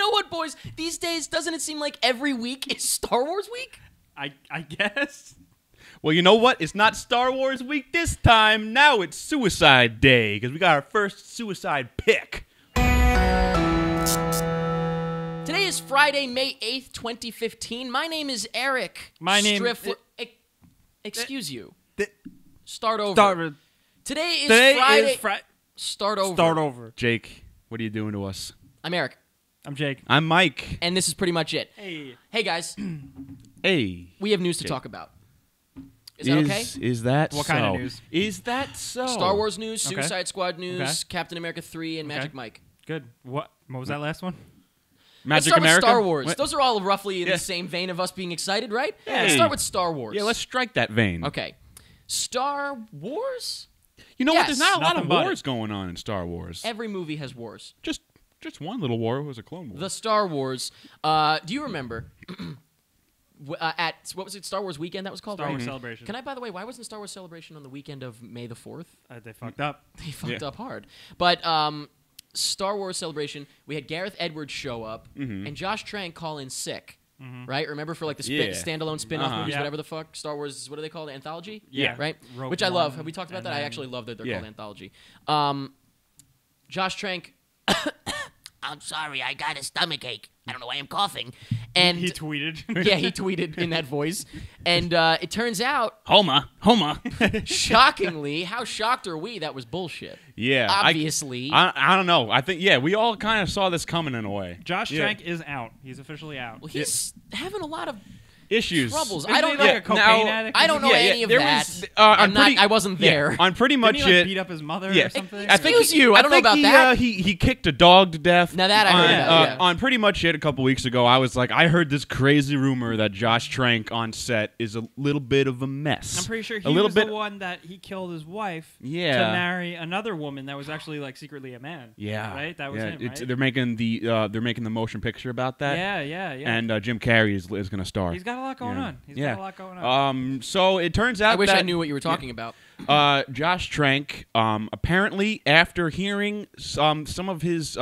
know what, boys? These days, doesn't it seem like every week is Star Wars week? I guess. Well, you know what? It's not Star Wars week this time. Now it's Suicide Day because we got our first suicide pick. Today is Friday, May 8th, 2015. My name is Eric. My name... Excuse you. Start over. Today is Friday. Start over. Jake, what are you doing to us? I'm Eric. I'm Jake. I'm Mike. And this is pretty much it. Hey. Hey, guys. Hey. We have news to talk about. Is that okay? Is that What so? kind of news? Is that so? Star Wars news, Okay. Suicide Squad news, Okay. Captain America 3, and Magic Mike. Good. What was that last one? Let's Magic start America? with Star Wars. What? Those are all roughly in Yeah. the same vein of us being excited, right? Hey. Let's start with Star Wars. Yeah, let's strike that vein. Okay. Star Wars? You know what? There's not a lot Nothing of but wars going on in Star Wars. Every movie has wars. Just one little war was a Clone War. The Star Wars. Do you remember at, what was it, Star Wars Weekend that was called? Star right? Wars Celebration. Can I, by the way, why wasn't Star Wars Celebration on the weekend of May the 4th? They fucked up. They fucked up hard. But Star Wars Celebration, we had Gareth Edwards show up, and Josh Trank call in sick. Right? Remember for like the standalone spin-off movies, Yeah. whatever the fuck? Star Wars, what are they called? Anthology? Yeah. Right? Rogue Which I love. One, Have we talked about and that? I then- actually love that they're Yeah. called Anthology. Josh Trank... I'm sorry, I got a stomach ache. I don't know why I'm coughing. And He tweeted. yeah, he tweeted in that voice. And it turns out, Homa. shockingly, how shocked are we? That was bullshit. Yeah. Obviously. I don't know. I think, we all kind of saw this coming in a way. Josh Trank is out. He's officially out. Well, he's having a lot of Issues. troubles. Isn't I don't he know. like a cocaine addict? I don't know any of there that. was, I wasn't there. On pretty much Didn't he, like, it. beat up his mother Yeah. or something? I think Excuse you, I don't know think about he, that. He kicked a dog to death. Now that I heard about, yeah. On pretty much it a couple weeks ago, I was like, I heard this crazy rumor that Josh Trank on set is a little bit of a mess. I'm pretty sure he a little was bit, the one that he killed his wife to Yeah. marry another woman that was actually like secretly a man. Yeah. Right? That was him, right? They're making the motion picture about that. Yeah. And Jim Carrey is going to star. He's got a lot going on. He's Yeah. got a lot going on. So it turns out I wish that I knew what you were talking about. Josh Trank, apparently, after hearing some of his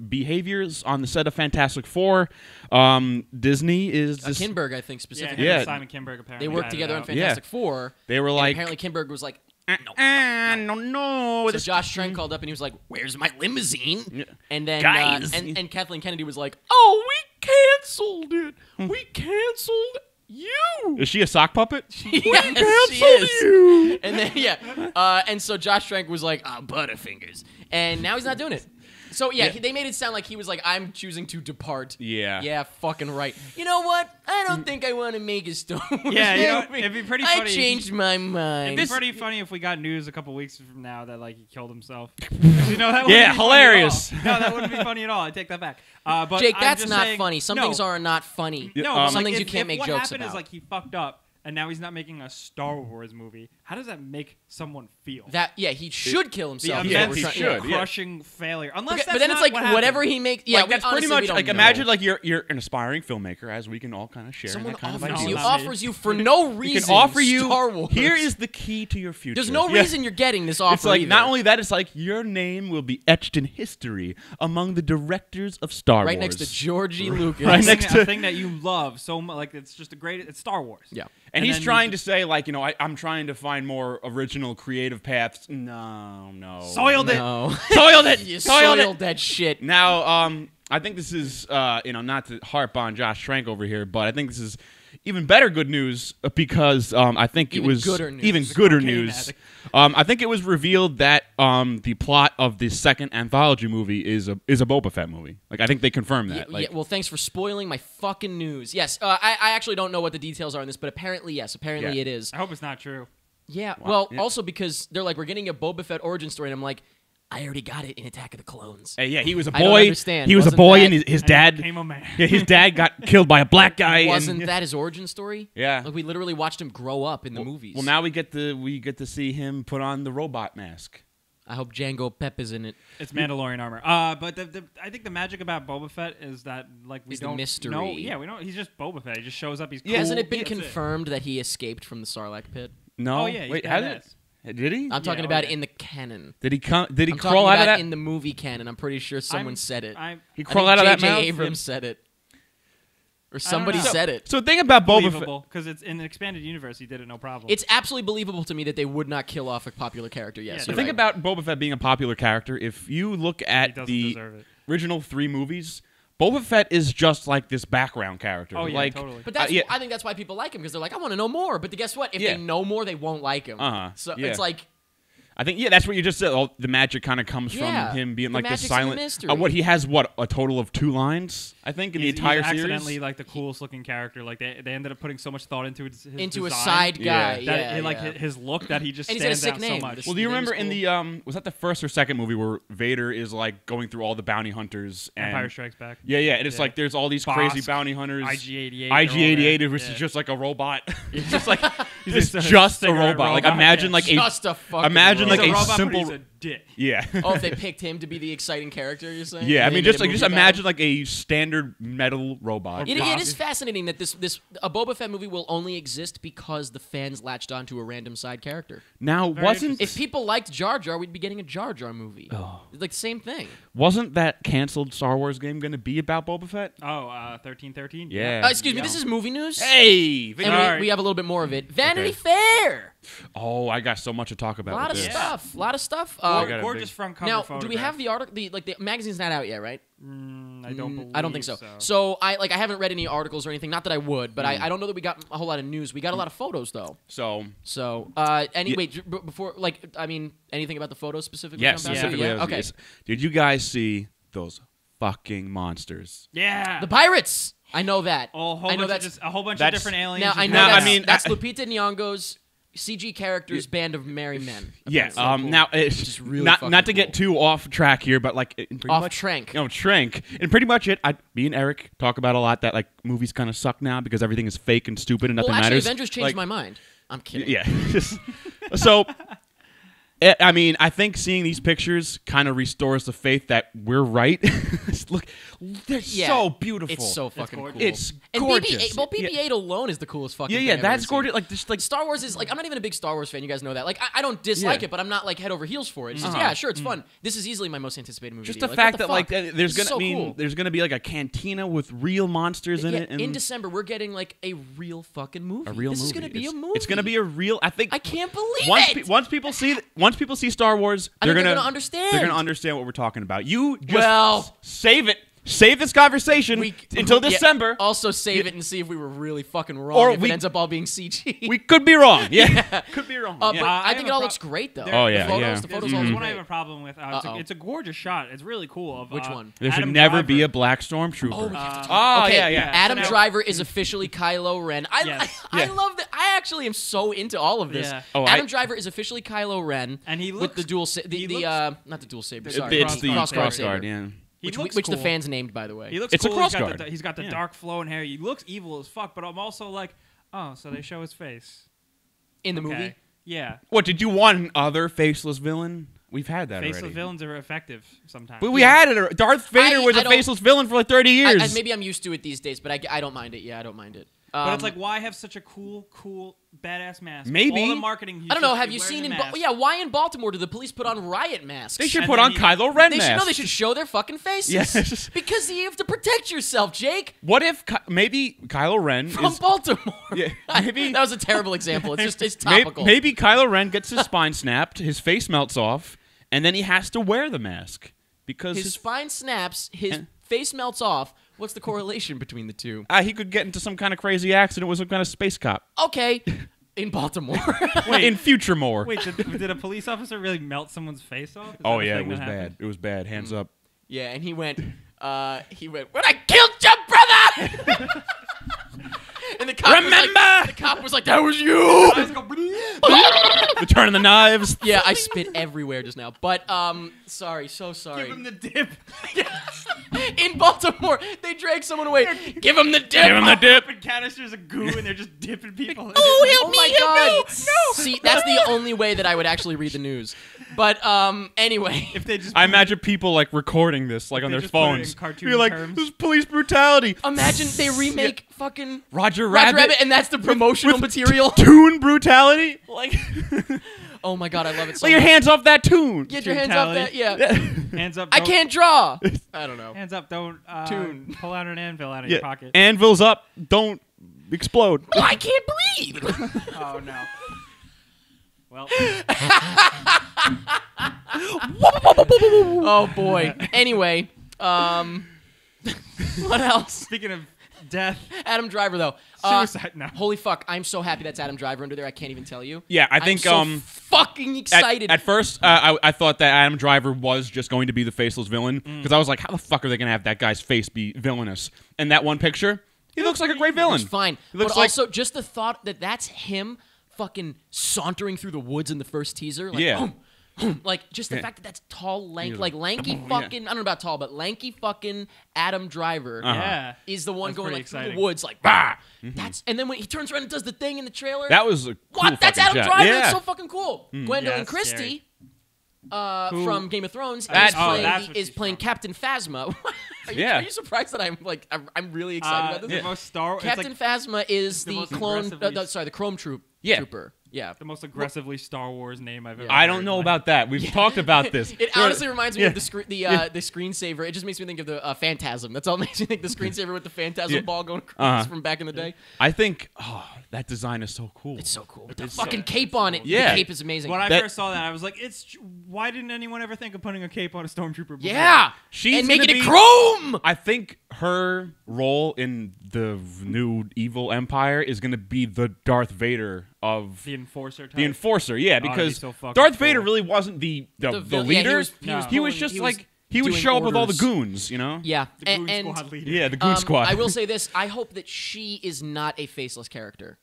behaviors on the set of Fantastic Four, Disney is Kinberg, I think, specifically. Yeah. Simon Kinberg apparently. They worked had it together on out. Fantastic Four. They were and like, apparently Kinberg was like, no. So Josh Trank called up and he was like, "Where's my limousine?" Yeah. And then Guys. and Kathleen Kennedy was like, "Oh, we canceled it. We canceled you." Is she a sock puppet? Yes, she is. You. And then and so Josh Trank was like, "Butterfingers," and now he's not doing it. So they made it sound like he was like, "I'm choosing to depart." Yeah, fucking right. You know what? I don't think I want to make a Star Wars Yeah, you know, movie. it'd be pretty I funny. changed my mind. It'd be pretty funny if we got news a couple weeks from now that like he killed himself. You know, that wouldn't Yeah, be funny hilarious. at all. No, that wouldn't be funny at all. I take that back. But Jake, I'm that's just not saying, funny. Some no, things are not funny. No, Um, but, Some like, things you if can't make what jokes happened about. is like he fucked up, and now he's not making a Star Wars movie. How does that make someone feel? He should kill the himself. Yeah, immense, he should, yeah. crushing failure. Unless Okay, that's but then not it's like what whatever happened. he makes. Like, that's pretty honestly, we much don't like know. imagine like you're an aspiring filmmaker, as we can all kind of share in Someone that kind of offers idea. you, No, not me. offers you for no We reason. can offer you. Star Wars. Here is the key to your future. There's no Yeah. reason you're getting this offer. It's like either. not only that, it's like your name will be etched in history among the directors of Star right Wars. next to Georgie Lucas. Right a next thing, to- a thing that you love so much. Like it's just a great. It's Star Wars. Yeah. And he's then trying you to say, like, I'm trying to find more original creative paths. No. Soiled it. No. Soiled it. You Soiled it. soiled that shit. Now, I think this is, not to harp on Josh Trank over here, but I think this is even better good news because I think Even it was gooder news. even gooder Cocaine news. addict. I think it was revealed that the plot of the second anthology movie is a Boba Fett movie. Like, I think they confirmed that. Yeah, well, thanks for spoiling my fucking news. Yes, I actually don't know what the details are on this, but apparently, yes. Apparently Yeah. it is. I hope it's not true. Yeah, Wow. well, Yeah. also because they're like, we're getting a Boba Fett origin story, and I'm like, I already got it in Attack of the Clones. Hey, yeah, he was a I don't boy. understand. He was a Wasn't boy, that- and his And he dad. became a man. Yeah, his dad got killed by a black guy. Wasn't and, that his origin story? Yeah. Like, we literally watched him grow up in the movies. Well, now we get to see him put on the robot mask. I hope Django Pep is in it. It's Mandalorian armor. But I think the magic about Boba Fett is that like we Is the don't mystery. know. Yeah, we don't. He's just Boba Fett. He just shows up. He's cool. Hasn't it been That's confirmed that he escaped from the Sarlacc pit? No, Oh yeah, he's wait, has badass. it? Did he? I'm talking oh, about yeah. in the canon. Did he come? Did he I'm crawl out of that? In the movie canon, I'm pretty sure someone said it. He crawled out of that mouth. J.J. Abrams said it, or somebody said it. So the thing about Boba Fett, because it's in the expanded universe, he did it no problem. It's absolutely believable to me that they would not kill off a popular character. Yes, the thing about Boba Fett being a popular character, if you look at the original 3 movies, Boba Fett is just like this background character. Oh, yeah, like, totally. But I think that's why people like him, because they're like, I want to know more. But guess what? If they know more, they won't like him. So it's like... I think, that's what you just said. Oh, the magic kind of comes from him being like this silent... what, he has, a total of 2 lines, I think, in the entire series? He's accidentally like the coolest looking character. Like, they ended up putting so much thought into his into design, a side guy. That like his look, that he just stands out so much. Well, do you remember in the... was that the first or second movie where Vader is like going through all the bounty hunters? And Empire Strikes Back. Yeah, and it's like there's all these crazy bounty hunters. IG-88. IG-88, which is just like a robot. He's just like... He's just a robot. Like, imagine like a simple... He's a dick. Yeah. Oh, if they picked him to be the exciting character, you're saying? Yeah, I mean, just imagine like a standard metal robot. It is fascinating that a Boba Fett movie will only exist because the fans latched onto a random side character. Now, if people liked Jar Jar, we'd be getting a Jar Jar movie. Oh. It's like the same thing. Wasn't that canceled Star Wars game going to be about Boba Fett? Oh, 1313? Yeah. Excuse me, this is movie news? Hey! And we have a little bit more of it. Vanity Fair! Oh, I got so much to talk about. A lot of stuff. Gorgeous front cover now, photograph. do we have the article? The magazine's not out yet, right? I don't think so. So I haven't read any articles or anything. Not that I would, but I don't know that we got a whole lot of news. We got a lot of photos though. Before anything about the photos specifically? Yes, specifically. Yeah. Okay. Did you guys see those fucking monsters? Yeah. The pirates. I know that. A whole bunch of different aliens. Now I know that's Lupita Nyong'o's CG characters, band of merry men. Yeah. Cool. Now it's just really not to get too off track here, but like Trank. No, Trank. And pretty much me and Eric talk about a lot that like movies kind of suck now because everything is fake and stupid and nothing matters. Avengers changed my mind. I'm kidding. Yeah. So. I mean, I think seeing these pictures kind of restores the faith that we're right. Look, they're so beautiful. It's so fucking cool. It's gorgeous. And BB-8 alone is the coolest fucking thing. Yeah, that's gorgeous. Like Star Wars is like, I'm not even a big Star Wars fan. You guys know that. Like, I don't dislike it, but I'm not like head over heels for it. It's just, sure, it's fun. This is easily my most anticipated movie. Just the fact that like there's gonna be like a cantina with real monsters in it. And in December, we're getting like a real fucking movie. This is gonna be a movie. It's gonna be a real. I think I can't believe it. Once people see Star Wars, they're gonna understand. They're gonna understand what we're talking about. You just save it. Save this conversation until December. Also save it and see if we were really fucking wrong. If it ends up all being CG. We could be wrong. Yeah. Could be wrong. But I think it all looks great, though. Oh, yeah. The photos all There's look one I great. have a problem with. It's a gorgeous shot. It's really cool. Which one? There should never be a black stormtrooper. Okay, Adam Driver is officially Kylo Ren. I love that. I actually am so into all of this. Yeah. Adam Driver is officially Kylo Ren. And he looks... With the dual... not the dual saber, sorry. It's the crossguard, yeah. Which the fans named, by the way. He looks it's cool. a crossguard. He's got the dark flowing hair. He looks evil as fuck, but I'm also like, oh, so they show his face. In the movie? Yeah. What, did you want another faceless villain? We've had that already. Faceless villains are effective sometimes. But we had it. Darth Vader was a faceless villain for like 30 years. Maybe I'm used to it these days, but I don't mind it. Yeah, I don't mind it. But it's like, why have such a cool, badass mask? Maybe. All the marketing. I don't know. Have you seen why in Baltimore do the police put on riot masks? They should put on Kylo Ren masks. They should show their fucking faces. Yes. Because you have to protect yourself, Jake. What if maybe Kylo Ren from Baltimore? Yeah, maybe that was a terrible example. It's topical. Maybe Kylo Ren gets his spine snapped, his face melts off, and then he has to wear the mask because his spine snaps, his face melts off. What's the correlation between the two? He could get into some kind of crazy accident with some kind of space cop. Okay. In Baltimore. Wait, in Futuremore. Wait, did a police officer really melt someone's face off? Oh, yeah, it was bad. It was bad. Hands up. Yeah, and he went, when I killed your brother! And the cop was like, that was you! The turn of the knives. Yeah, I spit everywhere just now. But, sorry, so sorry. Give him the dip. In Baltimore, they drag someone away. Give him the dip. Give him the dip. And canisters of goo, and they're just dipping people. Oh, help me, my God. No. See, that's the only way that I would actually read the news. But anyway, If they just I imagine people like recording this like on they their just put it in phones. cartoon You're like, terms. this is police brutality. imagine they remake fucking Roger Rabbit, Rabbit, and that's the promotional material. Toon brutality. Like, Oh my god, I love it so lay your much. hands off that Toon. Get your hands off that. Brutality. Yeah. hands up. I don't- can't draw. I don't know. Hands up! Don't Tune. pull out an anvil out of your pocket. Anvil's up. Don't explode. Oh, I can't breathe. Oh no. Well, Oh boy. Anyway, what else? speaking of death, Adam Driver though. suicide. No. Holy fuck! I'm so happy that's Adam Driver under there. I can't even tell you. Yeah, I think I'm so fucking excited. At first, I thought that Adam Driver was just going to be the faceless villain because I was like, how the fuck are they going to have that guy's face be villainous? And that one picture, he looks like a great villain. It's fine. He But looks like also, just the thought that that's him fucking sauntering through the woods in the first teaser. Like, Yeah. like, just the fact that that's tall, He's like lanky come on, fucking, I don't know about tall, but lanky fucking Adam Driver Yeah. is the one That's going pretty like through exciting. the woods, like, bah! That's, and then when he turns around and does the thing in the trailer. that was a cool What? That's fucking Adam shot. Driver. Yeah. That's so fucking cool. Gwendolyn Yeah, that's Christie Who? from Game of Thrones That's- is oh, playing, that's what is she's playing from. Captain Phasma. Yeah. Are you surprised that I'm really excited about this? the most Star Wars. Captain Phasma is the the most clone. aggressively- Sorry, the Chrome Yeah. Trooper. Yeah. the most aggressively Star Wars name I've ever. I don't heard. know about that. We've talked about this. It honestly reminds me Yeah. of the screensaver. It just makes me think of the Phantasm. That's all it makes me think. The screensaver with the Phantasm Yeah. ball going across from back in the day. I think that design is so cool. It's so cool. With the It's fucking so- cape on it. Yeah. The cape is amazing. When I That- first saw that, I was like, why didn't anyone ever think of putting a cape on a stormtrooper? Before? yeah. She's and making gonna it be- chrome. I think her role in the new evil empire is going to be the Darth Vader of The enforcer. Type. the enforcer. Yeah, that'd be because so fucking Darth cool. Vader really wasn't the villain. leader. Yeah, he was No. pulling- just he was like he would doing show up with all the orders. goons, you know? Yeah. The Goon and Squad leader. Yeah, the goon squad. I will say this. I hope that she is not a faceless character.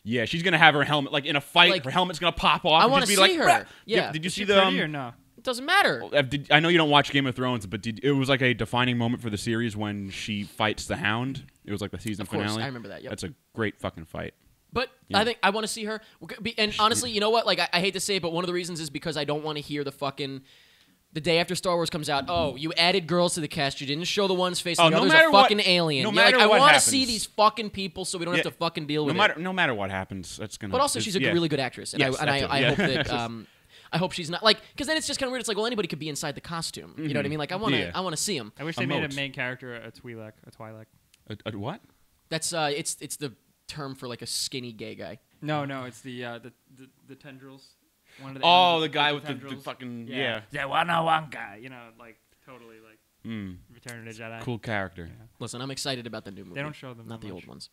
Yeah, she's gonna have her helmet like in a fight. Like, her helmet's gonna pop off. I and wanna just be see like, her. "Bah!" Yeah. Did you Is see she the? pretty or no? It doesn't matter. I know you don't watch Game of Thrones, but it was like a defining moment for the series when she fights the Hound. It was like the season Of course, finale. I remember that, yep. That's a great fucking fight. But I think I want to see her. And honestly, you know what? Like, I hate to say it, but one of the reasons is because I don't want to hear the day after Star Wars comes out, oh, you added girls to the cast. You didn't show the one's face. Oh, The no other's matter a what- fucking alien. no You're matter like, I what want to happens. see these fucking people so we don't have to fucking deal with it. No matter what happens, that's gonna. But also, she's a yeah. really good actress. And Yes, I that too, hope yeah. that... I hope she's not like, because then it's just kind of weird. It's like, well, anybody could be inside the costume. You know what I mean? Like, I want to, Yeah. I want to see him. I wish they made Emotes. a main character a Twi'lek. A Twi'lek. A what? That's it's the term for like a skinny gay guy. No, it's the tendrils. One of the Oh, ends the guy with the tendrils. fucking Yeah. The 101 guy. You know, like totally like Return of the Jedi. cool character. Listen, I'm excited about the new movie. They don't show them not that the much. old ones.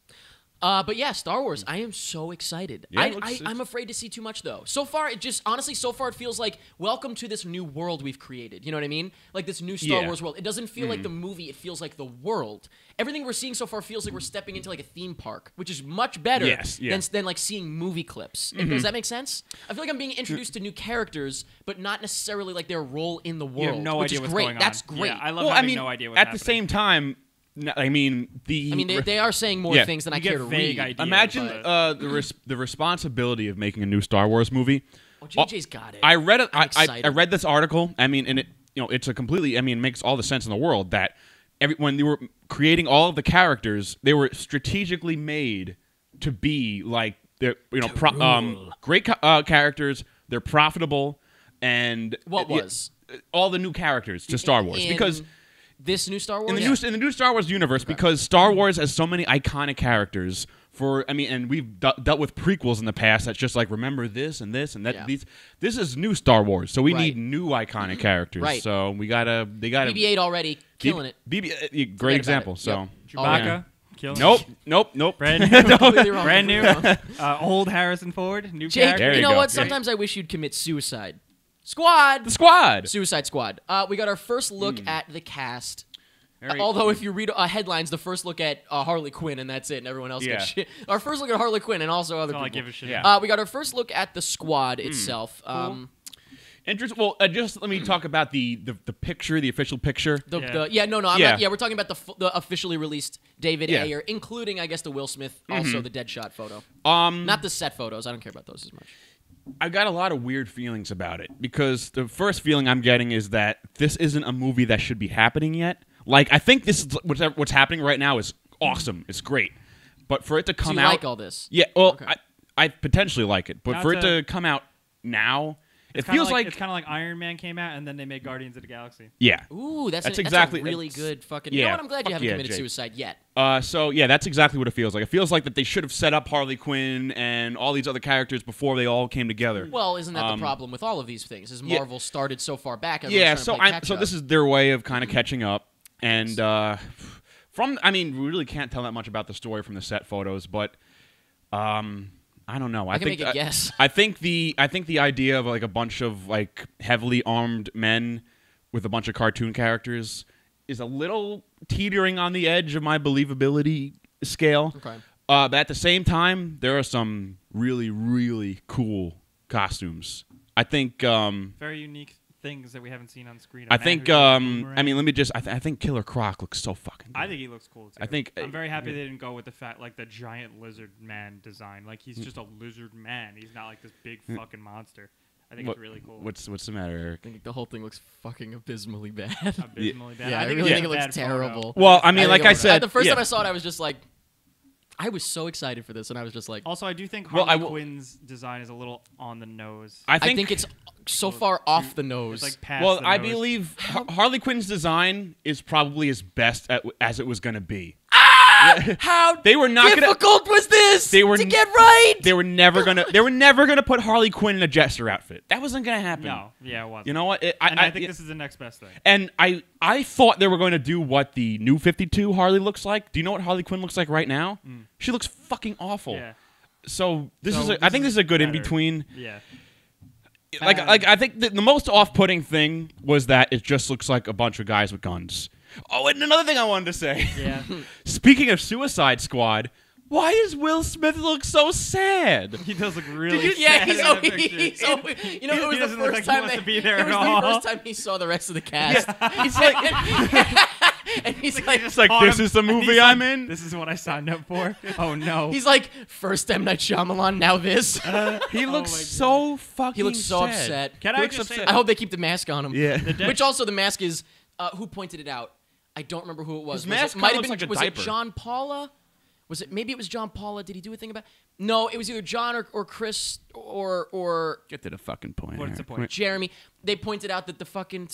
But yeah, Star Wars. I am so excited. Yeah, it looks- I'm afraid to see too much though. So far, so far it feels like welcome to this new world we've created. You know what I mean? Like this new Star Yeah. Wars world. It doesn't feel like the movie. It feels like the world. Everything we're seeing so far feels like we're stepping into like a theme park, which is much better Yes, yeah. than like seeing movie clips. Does that make sense? I feel like I'm being introduced to new characters, but not necessarily like their role in the world. You have no which idea is what's great. going on. That's great. Yeah, I love Well, I having mean, no idea what's at happening. the same time, I mean they are saying more Yeah. things than You I get care to vague read. ideas. imagine but- the responsibility of making a new Star Wars movie. Oh, JJ's got it. I read it. I'm I excited. read this article. I mean, and it it's a completely. I mean, it makes all the sense in the world that when they were creating all of the characters, they were strategically made to be like they're great characters. They're profitable, and What was? all the new characters to Star Wars because. This new Star Wars? In the new Star Wars universe, because Star Wars has so many iconic characters. And we've dealt with prequels in the past. That's just like remember this and this and that. Yeah. This is new Star Wars, so we Right. need new iconic characters. Right. So they gotta BB-8 already killing it. great Forget example. about it. So Yep. Chewbacca. Killing nope. Brand new. Completely wrong. Brand new. Old Harrison Ford. New Jake, character. There you you know go. what? Great. Sometimes I wish you'd commit suicide. Squad. The Squad. Suicide Squad. We got our first look at the cast. Very- Although if you read headlines, the first look at Harley Quinn and that's it, and everyone else gets shit. Our first look at Harley Quinn and also other That's all I people. give a shit. Yeah. We got our first look at the squad itself. Interesting. Well, just let me talk about the picture, the official picture. I'm Yeah. not, we're talking about the officially released David Yeah. Ayer, including I guess the Will Smith, also the Deadshot photo. Not Not the set photos. I don't care about those as much. I've got a lot of weird feelings about it because the first feeling I'm getting is that this isn't a movie that should be happening yet. Like, I think this is what's happening right now is awesome. It's great. But for it to come Do out... you like all this? Yeah, well, Okay. I potentially like it. But Now for it to come out now, it feels like... It's kind of like Iron Man came out and then they made Guardians of the Galaxy. Yeah. Ooh, that's exactly... a really good fucking... Yeah, You know what? I'm glad you haven't committed Jake. suicide yet. So, yeah, that's exactly what it feels like. It feels like that they should have set up Harley Quinn and all these other characters before they all came together. Well, isn't that the problem with all of these things? Is Marvel started so far back. Yeah, so this is their way of kind of catching up. And I mean, we really can't tell that much about the story from the set photos, but I don't know. I can make a guess. I think the idea of like a bunch of like heavily armed men with a bunch of cartoon characters is a little teetering on the edge of my believability scale. Okay. But at the same time, there are some really, really cool costumes. I think Very unique things that we haven't seen on screen. I think I mean, let me just I think Killer Croc looks so fucking good. I think he looks cool too. I'm very happy they didn't go with the giant lizard man design. Like he's just a lizard man. He's not like this big fucking monster. I think it's really cool. What's the matter, Eric? I think the whole thing looks fucking abysmally bad. Abysmally bad. Yeah, I really think it looks terrible. Well, I mean, like I said, the first time I saw it, I was just like, I was so excited for this, and I was just like... Also, I do think Harley Quinn's design is a little on the nose. I think it's so far off the nose. It's like past well, the I nose. believe Harley Quinn's design is probably as best as it was going to be. How they were not difficult was this to get right? They were never gonna put Harley Quinn in a jester outfit. That wasn't gonna happen. No, yeah, it wasn't. You know what? I think this is the next best thing. And I thought they were going to do what the new 52 Harley looks like. Do you know what Harley Quinn looks like right now? She looks fucking awful. Yeah. So I think this is a good in between. Yeah. Like I think the most off-putting thing was that it just looks like a bunch of guys with guns. Oh, and another thing I wanted to say. Yeah. Speaking of Suicide Squad, why does Will Smith look so sad? He does look really sad. It was the first time he saw the rest of the cast. Yeah. He's like, and he's like, this is the movie I'm in. This is what I signed up for. Oh no. He's like, first M Night Shyamalan, now this. He looks so fucking. He looks so sad. upset. I hope they keep the mask on him. Yeah. Which also the mask is. Who pointed it out? I don't remember who it was. His mask might have looks been. like a was diaper. it John Paula? Was it? Maybe it was John Paula. Did he do a thing about? No, it was either John or Chris or. Get to the fucking point. What's the point? Jeremy. They pointed out that the fucking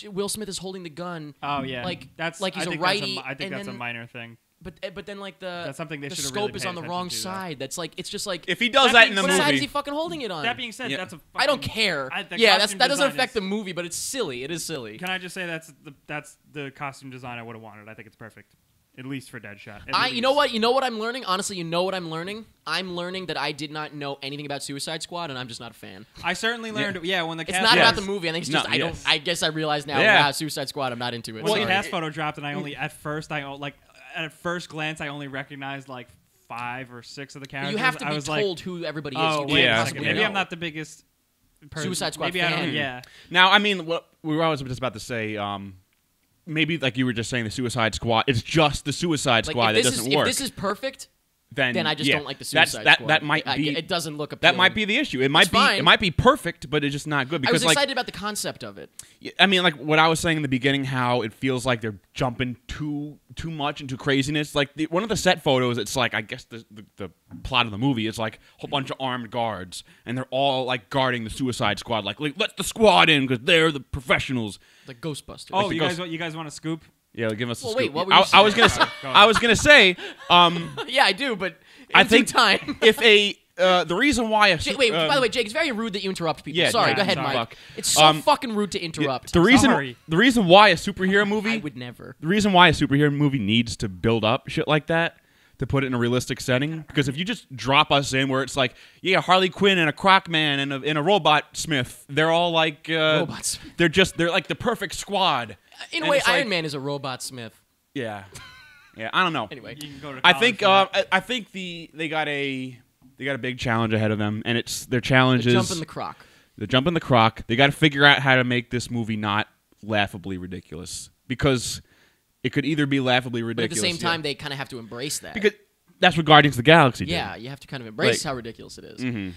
Will Smith is holding the gun. Oh yeah, like that's like he's I a think righty. I think that's a minor thing. But then like that's something they the should have scope really is paid on the attention wrong to, side. That's like it's just like If he does that in the what movie, side is he fucking holding it on? That being said, that's a. Fucking, I don't care. That doesn't affect the movie, but it's silly. It is silly. Can I just say that's the costume design I would have wanted. I think it's perfect, at least for Deadshot. You know what I'm learning. Honestly, you know what I'm learning. I'm learning that I did not know anything about Suicide Squad, and I'm just not a fan. I certainly learned. Yeah, when the it's not about the movie. I think it's just I guess I realize now. Yeah. Wow, Suicide Squad. I'm not into it. Well, the cast photo dropped, and I only at first glance I only recognized like 5 or 6 of the characters. You have to be told who everybody is. Maybe I'm not the biggest Suicide Squad maybe fan. I don't. Yeah. Now, I mean, what we were always just about to say. Maybe like you were just saying, the Suicide Squad. It's just the Suicide Squad that doesn't work. If this is perfect, then I just don't like the Suicide Squad. That might be. It doesn't look appealing. That might be the issue. It might be perfect, but it's just not good. Because I was excited about the concept of it. I mean, like what I was saying in the beginning, how it feels like they're jumping too much into craziness. Like one of the set photos, it's like I guess the plot of the movie is like a whole bunch of armed guards, and they're all like guarding the Suicide Squad. Like let the squad in because they're the professionals. Like Ghostbusters. Oh, you guys want a scoop? Yeah, give us a scoop. Wait, what were you saying? I was gonna say. Yeah, I do, but I think time. if the reason why by the way, Jake, it's very rude that you interrupt people. Yeah, sorry, go ahead, Mike. It's so fucking rude to interrupt. The reason why a superhero movie I would never. The reason why a superhero movie needs to build up shit like that to put it in a realistic setting, because if you just drop us in where it's like, yeah, Harley Quinn and a Croc Man and a Robot Smith, they're all like Robots. They're like the perfect squad. In a way, Iron Man is a Robot Smith. Yeah. Yeah, I don't know. Anyway, you can go to I think they got a big challenge ahead of them, and their challenge is jump in the Croc. The jump in the Croc. They got to figure out how to make this movie not laughably ridiculous, because it could either be laughably ridiculous. But at the same time, they kind of have to embrace that. Because that's what Guardians of the Galaxy did. Yeah, you have to kind of embrace how ridiculous it is. Mm-hmm.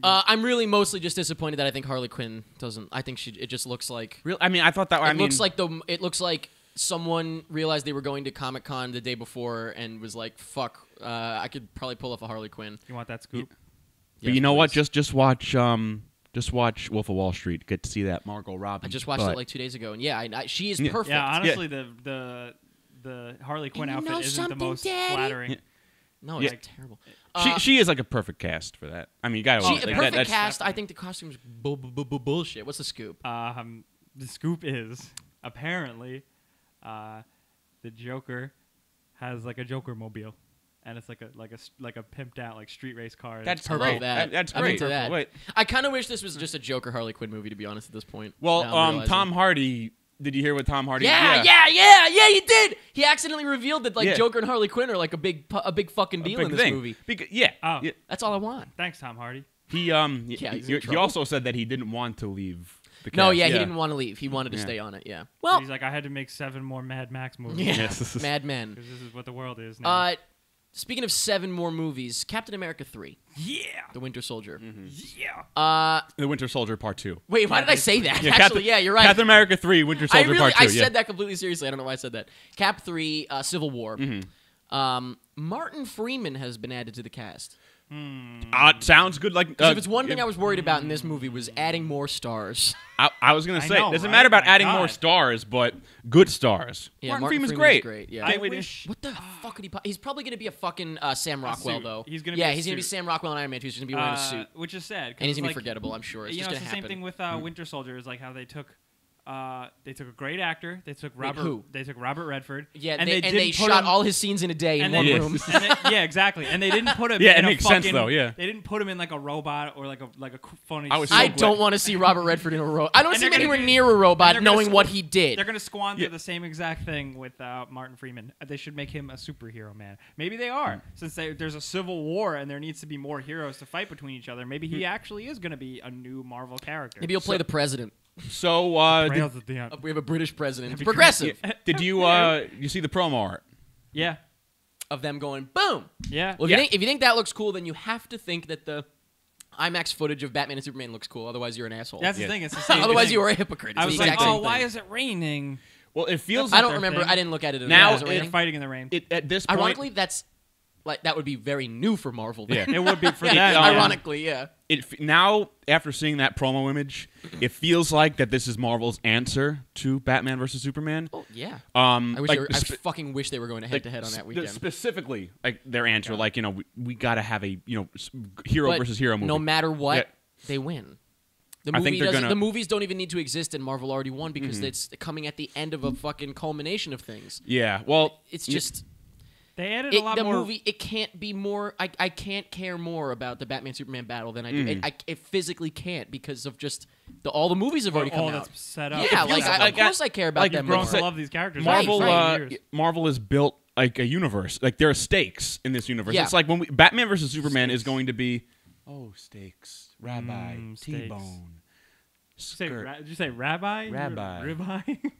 I'm really mostly just disappointed that I think Harley Quinn doesn't. I think it just looks like. Real. I mean, I thought that. It looks like someone realized they were going to Comic-Con the day before and was like, "Fuck, I could probably pull off a Harley Quinn." You want that scoop? But you know what? Just watch Wolf of Wall Street. Get to see that Margot Robbie. I just watched it like 2 days ago, and she is perfect. Yeah, honestly, the Harley Quinn outfit isn't the most flattering. Yeah. No, it's terrible. She is like a perfect cast for that. I mean, you got perfect cast. I think the costume's bullshit. What's the scoop? The scoop is apparently the Joker has like a Joker mobile, and it's like a pimped out like street race car. That's great. That's great. I'm into that. Wait. I kind of wish this was just a Joker Harley Quinn movie, to be honest. At this point. Well, Tom Hardy. Did you hear what Tom Hardy? Yeah, you did. He accidentally revealed that Joker and Harley Quinn are like a big fucking deal in this movie. That's all I want. Thanks, Tom Hardy. He also said that he didn't want to leave the cast. No, he didn't want to leave. He wanted to stay on it. Yeah. Well, he's like, I had to make 7 more Mad Max movies. Yeah, Mad Men. Because this is what the world is now. Speaking of 7 more movies, Captain America 3. Yeah. The Winter Soldier. Mm-hmm. Yeah. The Winter Soldier Part 2. Wait, why did I say that? Yeah, Actually, you're right. Captain America 3, Winter Soldier Part 2. I said that completely seriously. I don't know why I said that. Cap 3, Civil War. Mm-hmm. Martin Freeman has been added to the cast. Sounds good. Like, if it's one thing I was worried about in this movie was adding more stars. I was going to say, it doesn't matter about adding more stars, but good stars. Yeah, Martin Freeman's great. Yeah. I wish. What the fuck could he? He's probably going to be a fucking Sam Rockwell, though. He's gonna he's going to be Sam Rockwell in Iron Man 2. He's going to be wearing a suit, which is sad. And he's going to be forgettable. I'm sure. It's just going to happen. The same thing with Winter Soldier. Is like how they took a great actor. They took Robert. Who? They took Robert Redford. Yeah, and they shot all his scenes in a day in one room. Yeah, exactly. And they didn't put him. Yeah, in it makes sense though. Yeah, they didn't put him in like a robot or like a funny. I don't want to see Robert Redford in a robot. I don't see him anywhere near a robot, knowing what he did. They're gonna squander the same exact thing with Martin Freeman. They should make him a superhero man. Maybe they are, since there's a civil war and there needs to be more heroes to fight between each other. Maybe he actually is gonna be a new Marvel character. Maybe he'll play the president. So we have a British president. It's progressive. Did you see the promo art? Yeah. Of them going boom. Yeah. Well, if you think that looks cool, then you have to think that the IMAX footage of Batman and Superman looks cool. Otherwise, you're an asshole. That's the thing. It's the same Otherwise, thing. you are a hypocrite. I was like, why is it raining? Well, it feels. I don't remember. I didn't look at it. Now they're fighting in the rain. At this point, ironically, that's. Like that would be very new for Marvel. Then. Yeah, it would be for them. Ironically, yeah. Now, after seeing that promo image, it feels like that this is Marvel's answer to Batman versus Superman. Oh yeah. I fucking wish they were going head to head on that weekend. Specifically, like their answer, we got to have a hero versus hero movie. No matter what, they win. The movies don't even need to exist, and Marvel already won because it's coming at the end of a fucking culmination of things. Yeah. Well, it's just. They added a lot more. The movie, it can't be more. I can't care more about the Batman-Superman battle than I do. It physically can't because of just all the movies have already come out. That's set up. Yeah, of course I care about them more. I love these characters. Marvel has built like a universe. Like there are stakes in this universe. Yeah. It's like when Batman versus Superman is going to be, stakes, rabbi, T-bone. Did you say rabbi? Rabbi. Ribeye?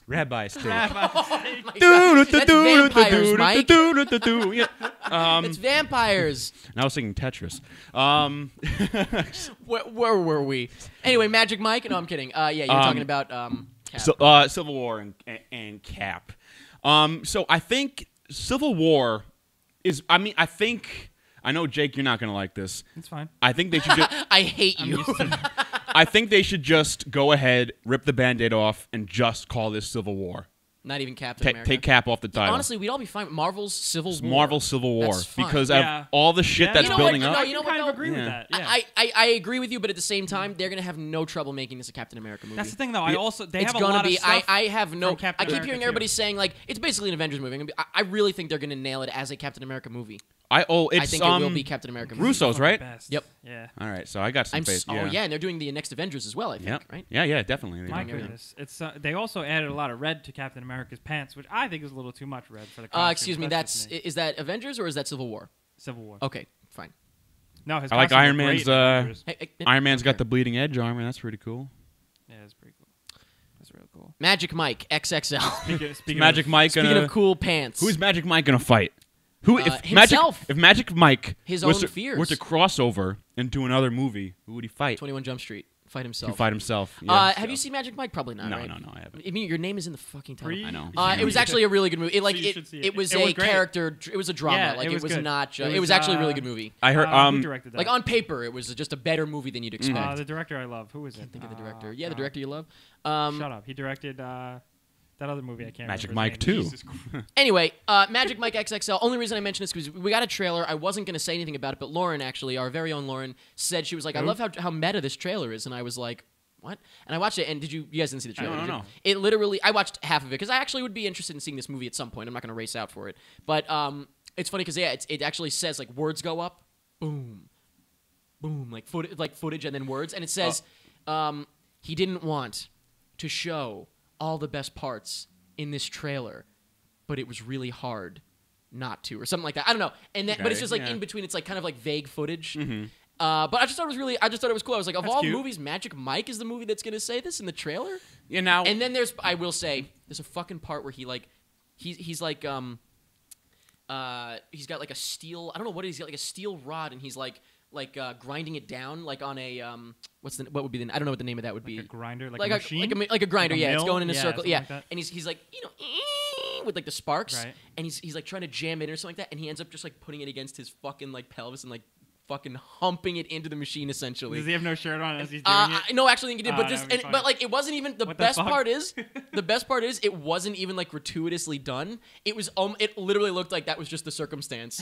Rabbi steak. That's vampires, Mike. It's vampires. Now I was singing Tetris. Where were we? Anyway, Magic Mike. No, I'm kidding. Yeah, you're talking about Cap. Civil War and Cap. So I think Civil War is. I know, Jake, you're not going to like this. It's fine. I think they should just... I hate you. I think they should just go ahead, rip the Band-Aid off, and just call this Civil War. Not even Captain America. Take Cap off the title. Honestly, we'd all be fine with Marvel's Civil War. Marvel's Civil War. That's fine. Because of all the shit that's building up. I kind of agree with that. Yeah. I agree with you, but at the same time, they're going to have no trouble making this a Captain America movie. That's the thing, though. They have a lot of stuff I have no... I keep hearing everybody saying, like, it's basically an Avengers movie. I really think they're going to nail it as a Captain America movie. I think it will be Captain America movie. Russo's, right? Yep. Yeah. All right, so I got some faith. Oh, yeah, and they're doing the next Avengers as well, I think, right? Yeah, definitely. My goodness. They also added a lot of red to Captain America's pants, which I think is a little too much red for the costume. Excuse me, is that Avengers or is that Civil War? Civil War. Okay, fine. No, his I like Iron Man's. Hey, Iron Man's got the bleeding edge armor. That's pretty cool. Yeah, that's pretty cool. That's real cool. Magic Mike XXL. Magic Mike. Speaking of cool pants, who's Magic Mike gonna fight? Who if himself. If Magic Mike His was own to, fears. were to cross over and do another movie, who would he fight? 21 Jump Street. Fight himself. To fight himself. Yeah, have you seen Magic Mike? Probably not. No, right? no, I haven't. I mean, your name is in the fucking title. I know. It was actually a really good movie. It Was was a great. character. It was a drama. Yeah, like it was good. not. It It was was, actually a really good movie. I heard. Who directed that? Like on paper, it was just a better movie than you'd expect. the director I love. Who is it? Think of the director. Yeah, God. the director you love. Shut up. He directed that other movie. I can't Magic remember. Mike 2. Jesus Christ. Anyway, Magic Mike XXL. Only reason I mentioned this because we got a trailer. I wasn't going to say anything about it, but Lauren, actually, our very own Lauren, said she was like, "I love how meta this trailer is," and I was like, "What?" And I watched it, and you guys didn't see the trailer? I don't know. It literally, I watched half of it because I actually would be interested in seeing this movie at some point. I'm not going to race out for it, but it's funny because it actually says like words go up, boom, boom, like footage and then words, and it says he didn't want to show all the best parts in this trailer, but it was really hard not to, or something like that. I don't know. And then, but it's just like in between. It's like kind of like vague footage. But I just thought it was cool. I was like, of all movies, Magic Mike is the movie that's gonna say this in the trailer. Yeah. Now. And then I will say, there's a fucking part where he's like, he's got like a steel. I don't know what it is. He's got like a steel rod, and he's like grinding it down like on a what would be the I don't know what the name of that would be. A grinder, like a machine? like a grinder. Like a It's mill? going in a Yeah, circle. something Yeah, like that. and he's like with like the sparks, Right. and he's like trying to jam it or something like that, and he ends up just like putting it against his fucking like pelvis and like fucking humping it into the machine essentially. Does he have no shirt on as he's doing it? No, actually, I think he did. But that'd be funny. but like, it wasn't even the What the best fuck? part is. The best part is it wasn't even like gratuitously done. It was it literally looked like that was just the circumstance.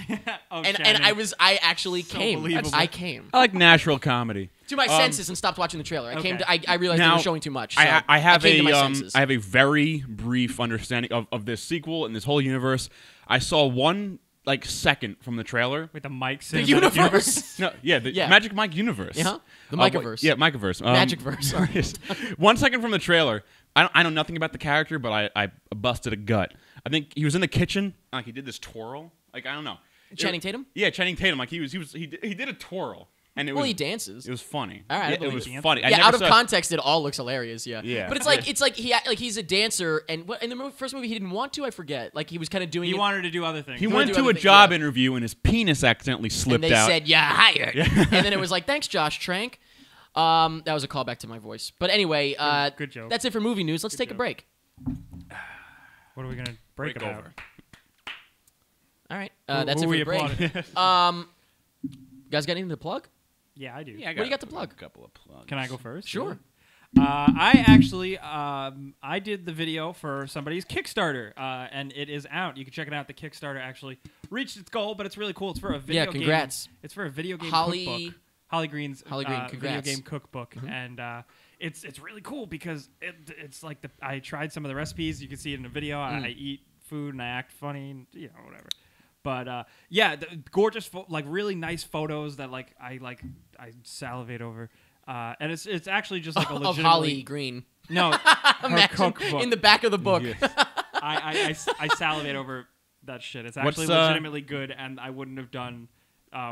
Oh, and Shannon. I actually So came. believable. I came I like natural comedy. to my senses and stopped watching the trailer. I came Okay. to. I realized they Now, were showing too much. So I have came to my a senses. I have a very brief understanding of this sequel and this whole universe. I saw one like second from the trailer. with the Mike the cinematic universe. No, yeah, the Yeah. Magic Mike universe. Yeah, the What- Mikeaverse. Yeah, Mikeaverse. Magicverse. Sorry. 1 second from the trailer. I know nothing about the character, but I busted a gut. I think he was in the kitchen. Like he did this twirl. Like I don't know. Channing Tatum. Yeah, Channing Tatum. Like he did a twirl, and it Well, was he dances. It was funny. All right, I Yeah, it believe was it. funny. I Yeah, never out of saw- context, it all looks hilarious. Yeah, Yeah. But it's like he's a dancer, and what in the first movie he didn't want to. I forget. Like he was kind of doing. He it, wanted to do other things. He wanna went do to other a things, job yeah. interview and his penis accidentally slipped and they out. said, "Yeah, hired." And then it was like, "Thanks, Josh Trank." That was a callback to my voice. But anyway, Good joke. That's it for movie news. Let's take a joke. break. What are we gonna break it about? over. All right, Who- that's who it we for the break. applauding? You guys got anything to plug? Yeah, I do. Yeah, I What do you got to plug? A couple of plugs. Can I go first? Sure. I actually I did the video for somebody's Kickstarter, and it is out. You can check it out. The Kickstarter actually reached its goal, but it's really cool. It's for a video Yeah, congrats. game. It's for a video game Holly- cookbook. Holly Green's Holly Green, video congrats. game cookbook, and it's really cool because it's like I tried some of the recipes. You can see it in the video. I eat food and I act funny, and whatever. But yeah, gorgeous, like really nice photos that I salivate over. And it's actually just like a Of legitimately Holly Green. no her Imagine cookbook. in the back of the book. I salivate over that shit. It's What's, actually legitimately good, and I wouldn't have done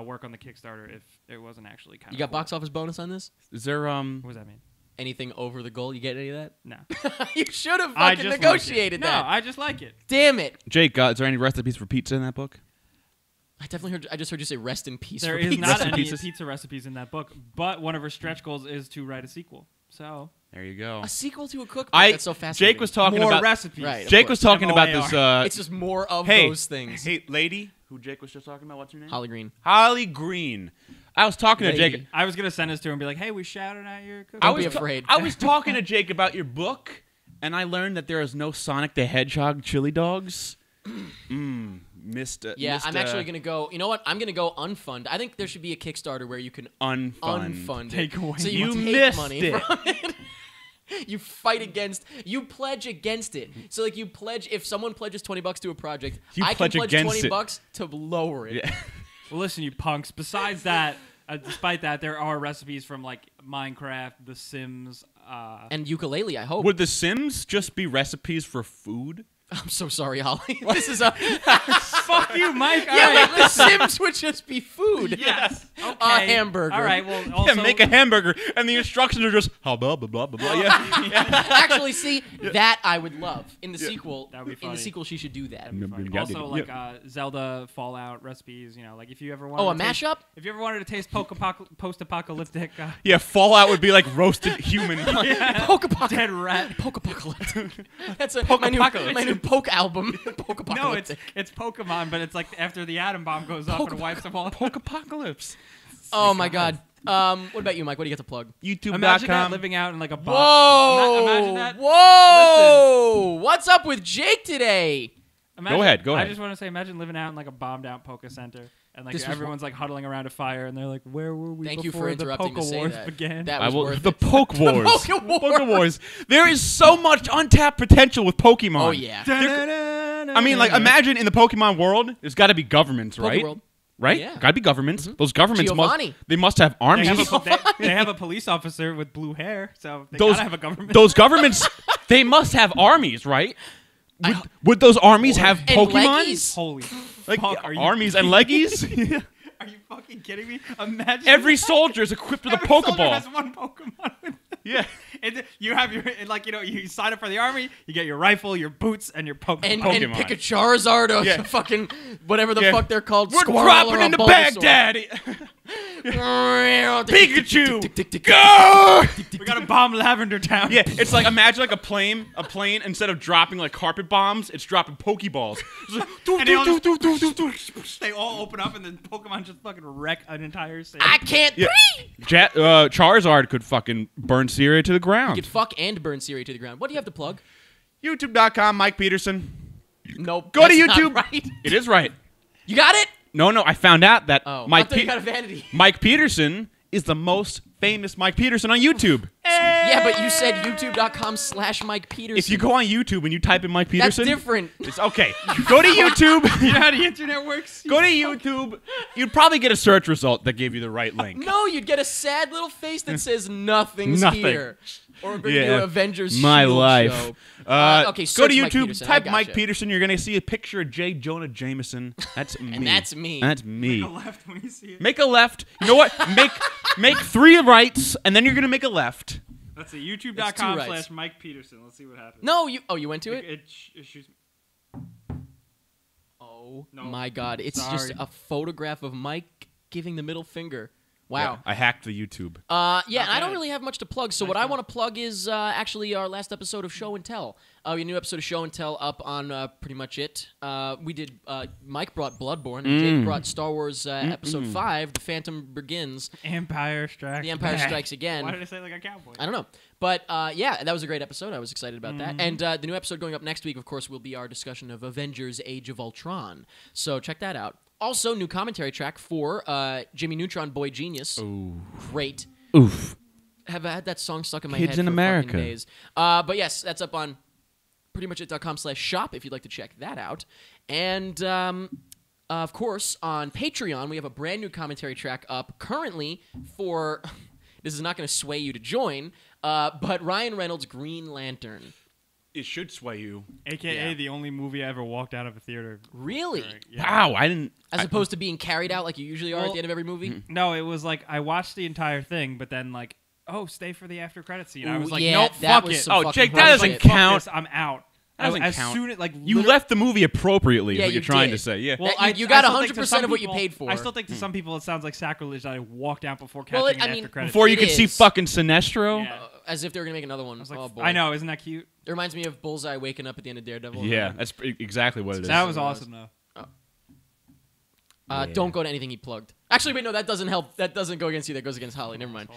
work on the Kickstarter if it wasn't actually kind of. You got box office bonus on this? Is there What does that mean? Anything over the goal? You get any of that? No. You should have I fucking just negotiated like it. that. No, I just like it. Damn it! Jake? Is there any recipes for pizza in that book? I just heard you say rest in peace. There for is pizza. not in any pieces. pizza recipes in that book, but one of her stretch goals is to write a sequel. So There you go. a sequel to a cookbook. That's so fascinating. Jake was talking more about recipes. Right. of Jake was course. talking about this. It's just more of hey, those things. Hey, lady, who Jake was just talking about. What's her name? Holly Green. Holly Green. I was talking to Lady. Jake. I was gonna send this to her and be like, "Hey, we shouted at your cookbook." Don't was be afraid. I was talking to Jake about your book, and I learned that there is no Sonic the Hedgehog chili dogs. Missed. Yeah, I'm actually gonna go. You know what? I'm gonna go unfund. I think there should be a Kickstarter where you can unfund Take it. away So You take missed money it. from it. You fight against. You pledge against it. So like you pledge. If someone pledges $20 to a project, You I can pledge pledge against it. $20 to lower it. Yeah. Well, listen, you punks. Besides that, despite that, there are recipes from like Minecraft, The Sims. And ukulele. I hope. Would The Sims just be recipes for food? I'm so sorry, Holly. This is a Fuck you, Mike. All yeah. right, But The Sims would just be food. Yes. Okay. A hamburger. All right. Well, also Yeah, make a hamburger, and the instructions are just blah blah blah blah blah. Yeah. Actually, see that I would love in the sequel. That would be In funny. the sequel, she should do that. Also, like Zelda Fallout recipes. You know, like if you ever want. Oh, a mashup? If you ever wanted to taste post-apocalyptic. Yeah, Fallout would be like roasted human. Dead rat. Poke-apocalyptic. That's my new Poke album. No, Poke-apocalyptic. it's Pokemon, but it's like after the atom bomb goes off and wipes them all. Poke-apocalypse. Oh my god. What about you, Mike? What do you got to plug? Imagine that YouTube.com. living out in like a box. Whoa! Imagine that. Whoa! What's up with Jake today? Imagine, Go ahead. I just want to say, imagine living out in like a bombed-out Poke Center, and like everyone's like huddling around a fire, and they're like, "Where were we Thank you before for interrupting the to Poke say Wars that. began?" That was worth The it. Poke Wars. Poke Wars. Poke Wars. There is so much untapped potential with Pokemon. Oh yeah. I mean, like, imagine in the Pokemon world, there's got to be governments, right? Pokeworld. Right? Yeah. Got to be governments. Those governments Giovanni. must have armies. They have a police officer with blue hair, so they Those- gotta have a government. Those governments, they must have armies, right? Would those armies have And Pokemon? leggies. Holy Like fuck! Are you armies and leggies? Are you fucking kidding me? Imagine Every soldier is equipped with a every soldier Pokeball. has one Pokemon. With them. Yeah. And you have your you sign up for the army. You get your rifle, your boots, and your Pokemon. And Pokemon. pick a Charizard or Yeah. fucking whatever the Yeah. fuck they're called. We're Squirtle dropping or a into Bulbasaur. Baghdad. Pikachu. Go! We gotta bomb Lavender Town. Yeah, it's like imagine like a plane instead of dropping like carpet bombs, it's dropping Pokeballs. It's like, And they all just- they all open up, and then Pokemon just fucking wreck an entire city. I can't breathe. Charizard could fucking burn Syria to the You ground. could fuck and burn Siri to the ground. What do you have to plug? YouTube.com, Mike Peterson. Nope. Go to that's not YouTube. right. It is right. You got it? No, I found out that Oh, I Mike thought you got a vanity. Mike Peterson is the most famous Mike Peterson on YouTube. Yeah, but you said youtube.com/Mike Peterson. If you go on YouTube and you type in Mike that's Peterson, different. it's okay. Go to YouTube. You know how the internet works? Go to YouTube. You'd probably get a search result that gave you the right link. No, you'd get a sad little face that says nothing's Nothing. here. Or we're gonna do Avengers My Shield life. show. Go Okay, to search Mike YouTube, Peterson. I type gotcha. Mike Peterson. You're gonna see a picture of J. Jonah Jameson. That's me. And that's me. That's me. Make a left when you see it. Make a left. You know what? Make 3 rights, and then you're gonna make a left. Let's see, It's 2 rights. youtube.com/Mike Peterson. Let's see what happens. No, you went to it? It shoots. Oh No. my god, it's just Sorry. a photograph of Mike giving the middle finger. Wow. Yeah, I hacked the YouTube. Yeah, and I don't bad. really have much to plug. So what I want to plug is actually our last episode of Show and Tell. We had a new episode of Show and Tell up on Pretty Much It. We did. Mike brought Bloodborne, and Jake brought Star Wars Episode 5, The Phantom Begins. Empire Strikes. The Empire Back. Strikes Again. Why did I say it like a cowboy? I don't know. But yeah, that was a great episode. I was excited about that. And the new episode going up next week, of course, will be our discussion of Avengers Age of Ultron. So check that out. Also, new commentary track for Jimmy Neutron, Boy Genius. Ooh. Great. Oof. Have I had that song stuck in my Kids head in for America. fucking days. But yes, that's up on prettymuchit.com/shop if you'd like to check that out. And of course, on Patreon, we have a brand new commentary track up currently for. This is not going to sway you to join, but Ryan Reynolds' Green Lantern. It should sway you. AKA Yeah. the only movie I ever walked out of a theater. Really? Yeah. Wow, I didn't. As opposed to being carried out like you usually are at Well, the end of every movie? No, it was like I watched the entire thing, but then like, oh, stay for the after credit scene. I was Ooh, like, yeah, nope, that fuck was it. some Oh, fucking Jake, that bullshit. doesn't Like, fuck count. this, I'm out. That doesn't as count. Soon as, like, You left the movie appropriately. Is Yeah, what you you're trying did. to say. Yeah. Well, You got I still think to 100% some of what you people- paid for. I still think to some people it sounds like sacrilege that I walked out before catching Well, an I mean, after credit. Before you It could see is. fucking Sinestro. Yeah. As if they were going to make another one. I was like, oh, boy. I know, isn't that cute? It reminds me of Bullseye waking up at the end of Daredevil. Yeah, that's exactly what it is. That was awesome though. Yeah. Don't go to anything he plugged. Actually, wait, no, that doesn't help. That doesn't go against you. That goes against Holly. Never mind.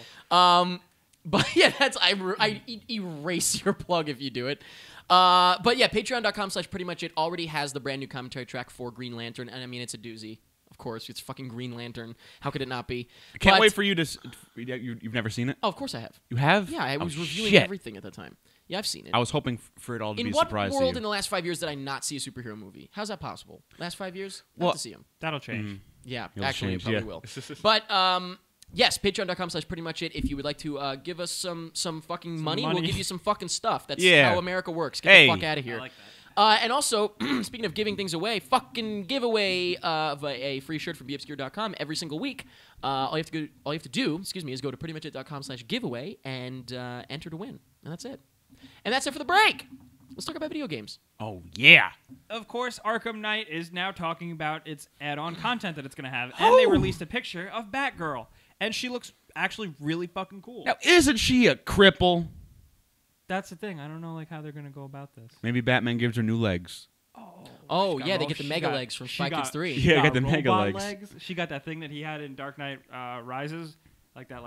But yeah, I erase your plug if you do it. But yeah, patreon.com/prettymuchit already has the brand new commentary track for Green Lantern, and I mean it's a doozy. Of course, it's fucking Green Lantern. How could it not be? I can't But- wait for you to. You've never seen it? Oh, of course I have. You have? Yeah, I was Oh, reviewing shit. everything at the time. Yeah, I've seen it. I was hoping for it all to In be a what surprise world to in you. the last 5 years did I not see a superhero movie? How's that possible? Last 5 years? I'll Well- have to see them. That'll change. Yeah, It'll actually, change, it probably yeah. will. But yes, patreon.com/prettymuchit. If you would like to give us some fucking money, we'll money. give you some fucking stuff. That's Yeah. how America works. Get Hey. the fuck out of I here. like And also, speaking of giving things away, fucking giveaway of a free shirt from beobscure.com every single week. All you have to do, is go to prettymuchit.com/giveaway and enter to win. And that's it. And that's it for the break. Let's talk about video games. Oh, yeah. Of course, Arkham Knight is now talking about its add-on content that it's going to have. And they released a picture of Batgirl. And she looks actually really fucking cool. Now, isn't she a cripple? That's the thing. I don't know like how they're going to go about this. Maybe Batman gives her new legs. Oh, yeah, they get the mega legs from Spy Kids 3. Yeah, She got the mega robot legs. She got that thing that he had in Dark Knight Rises. Like that,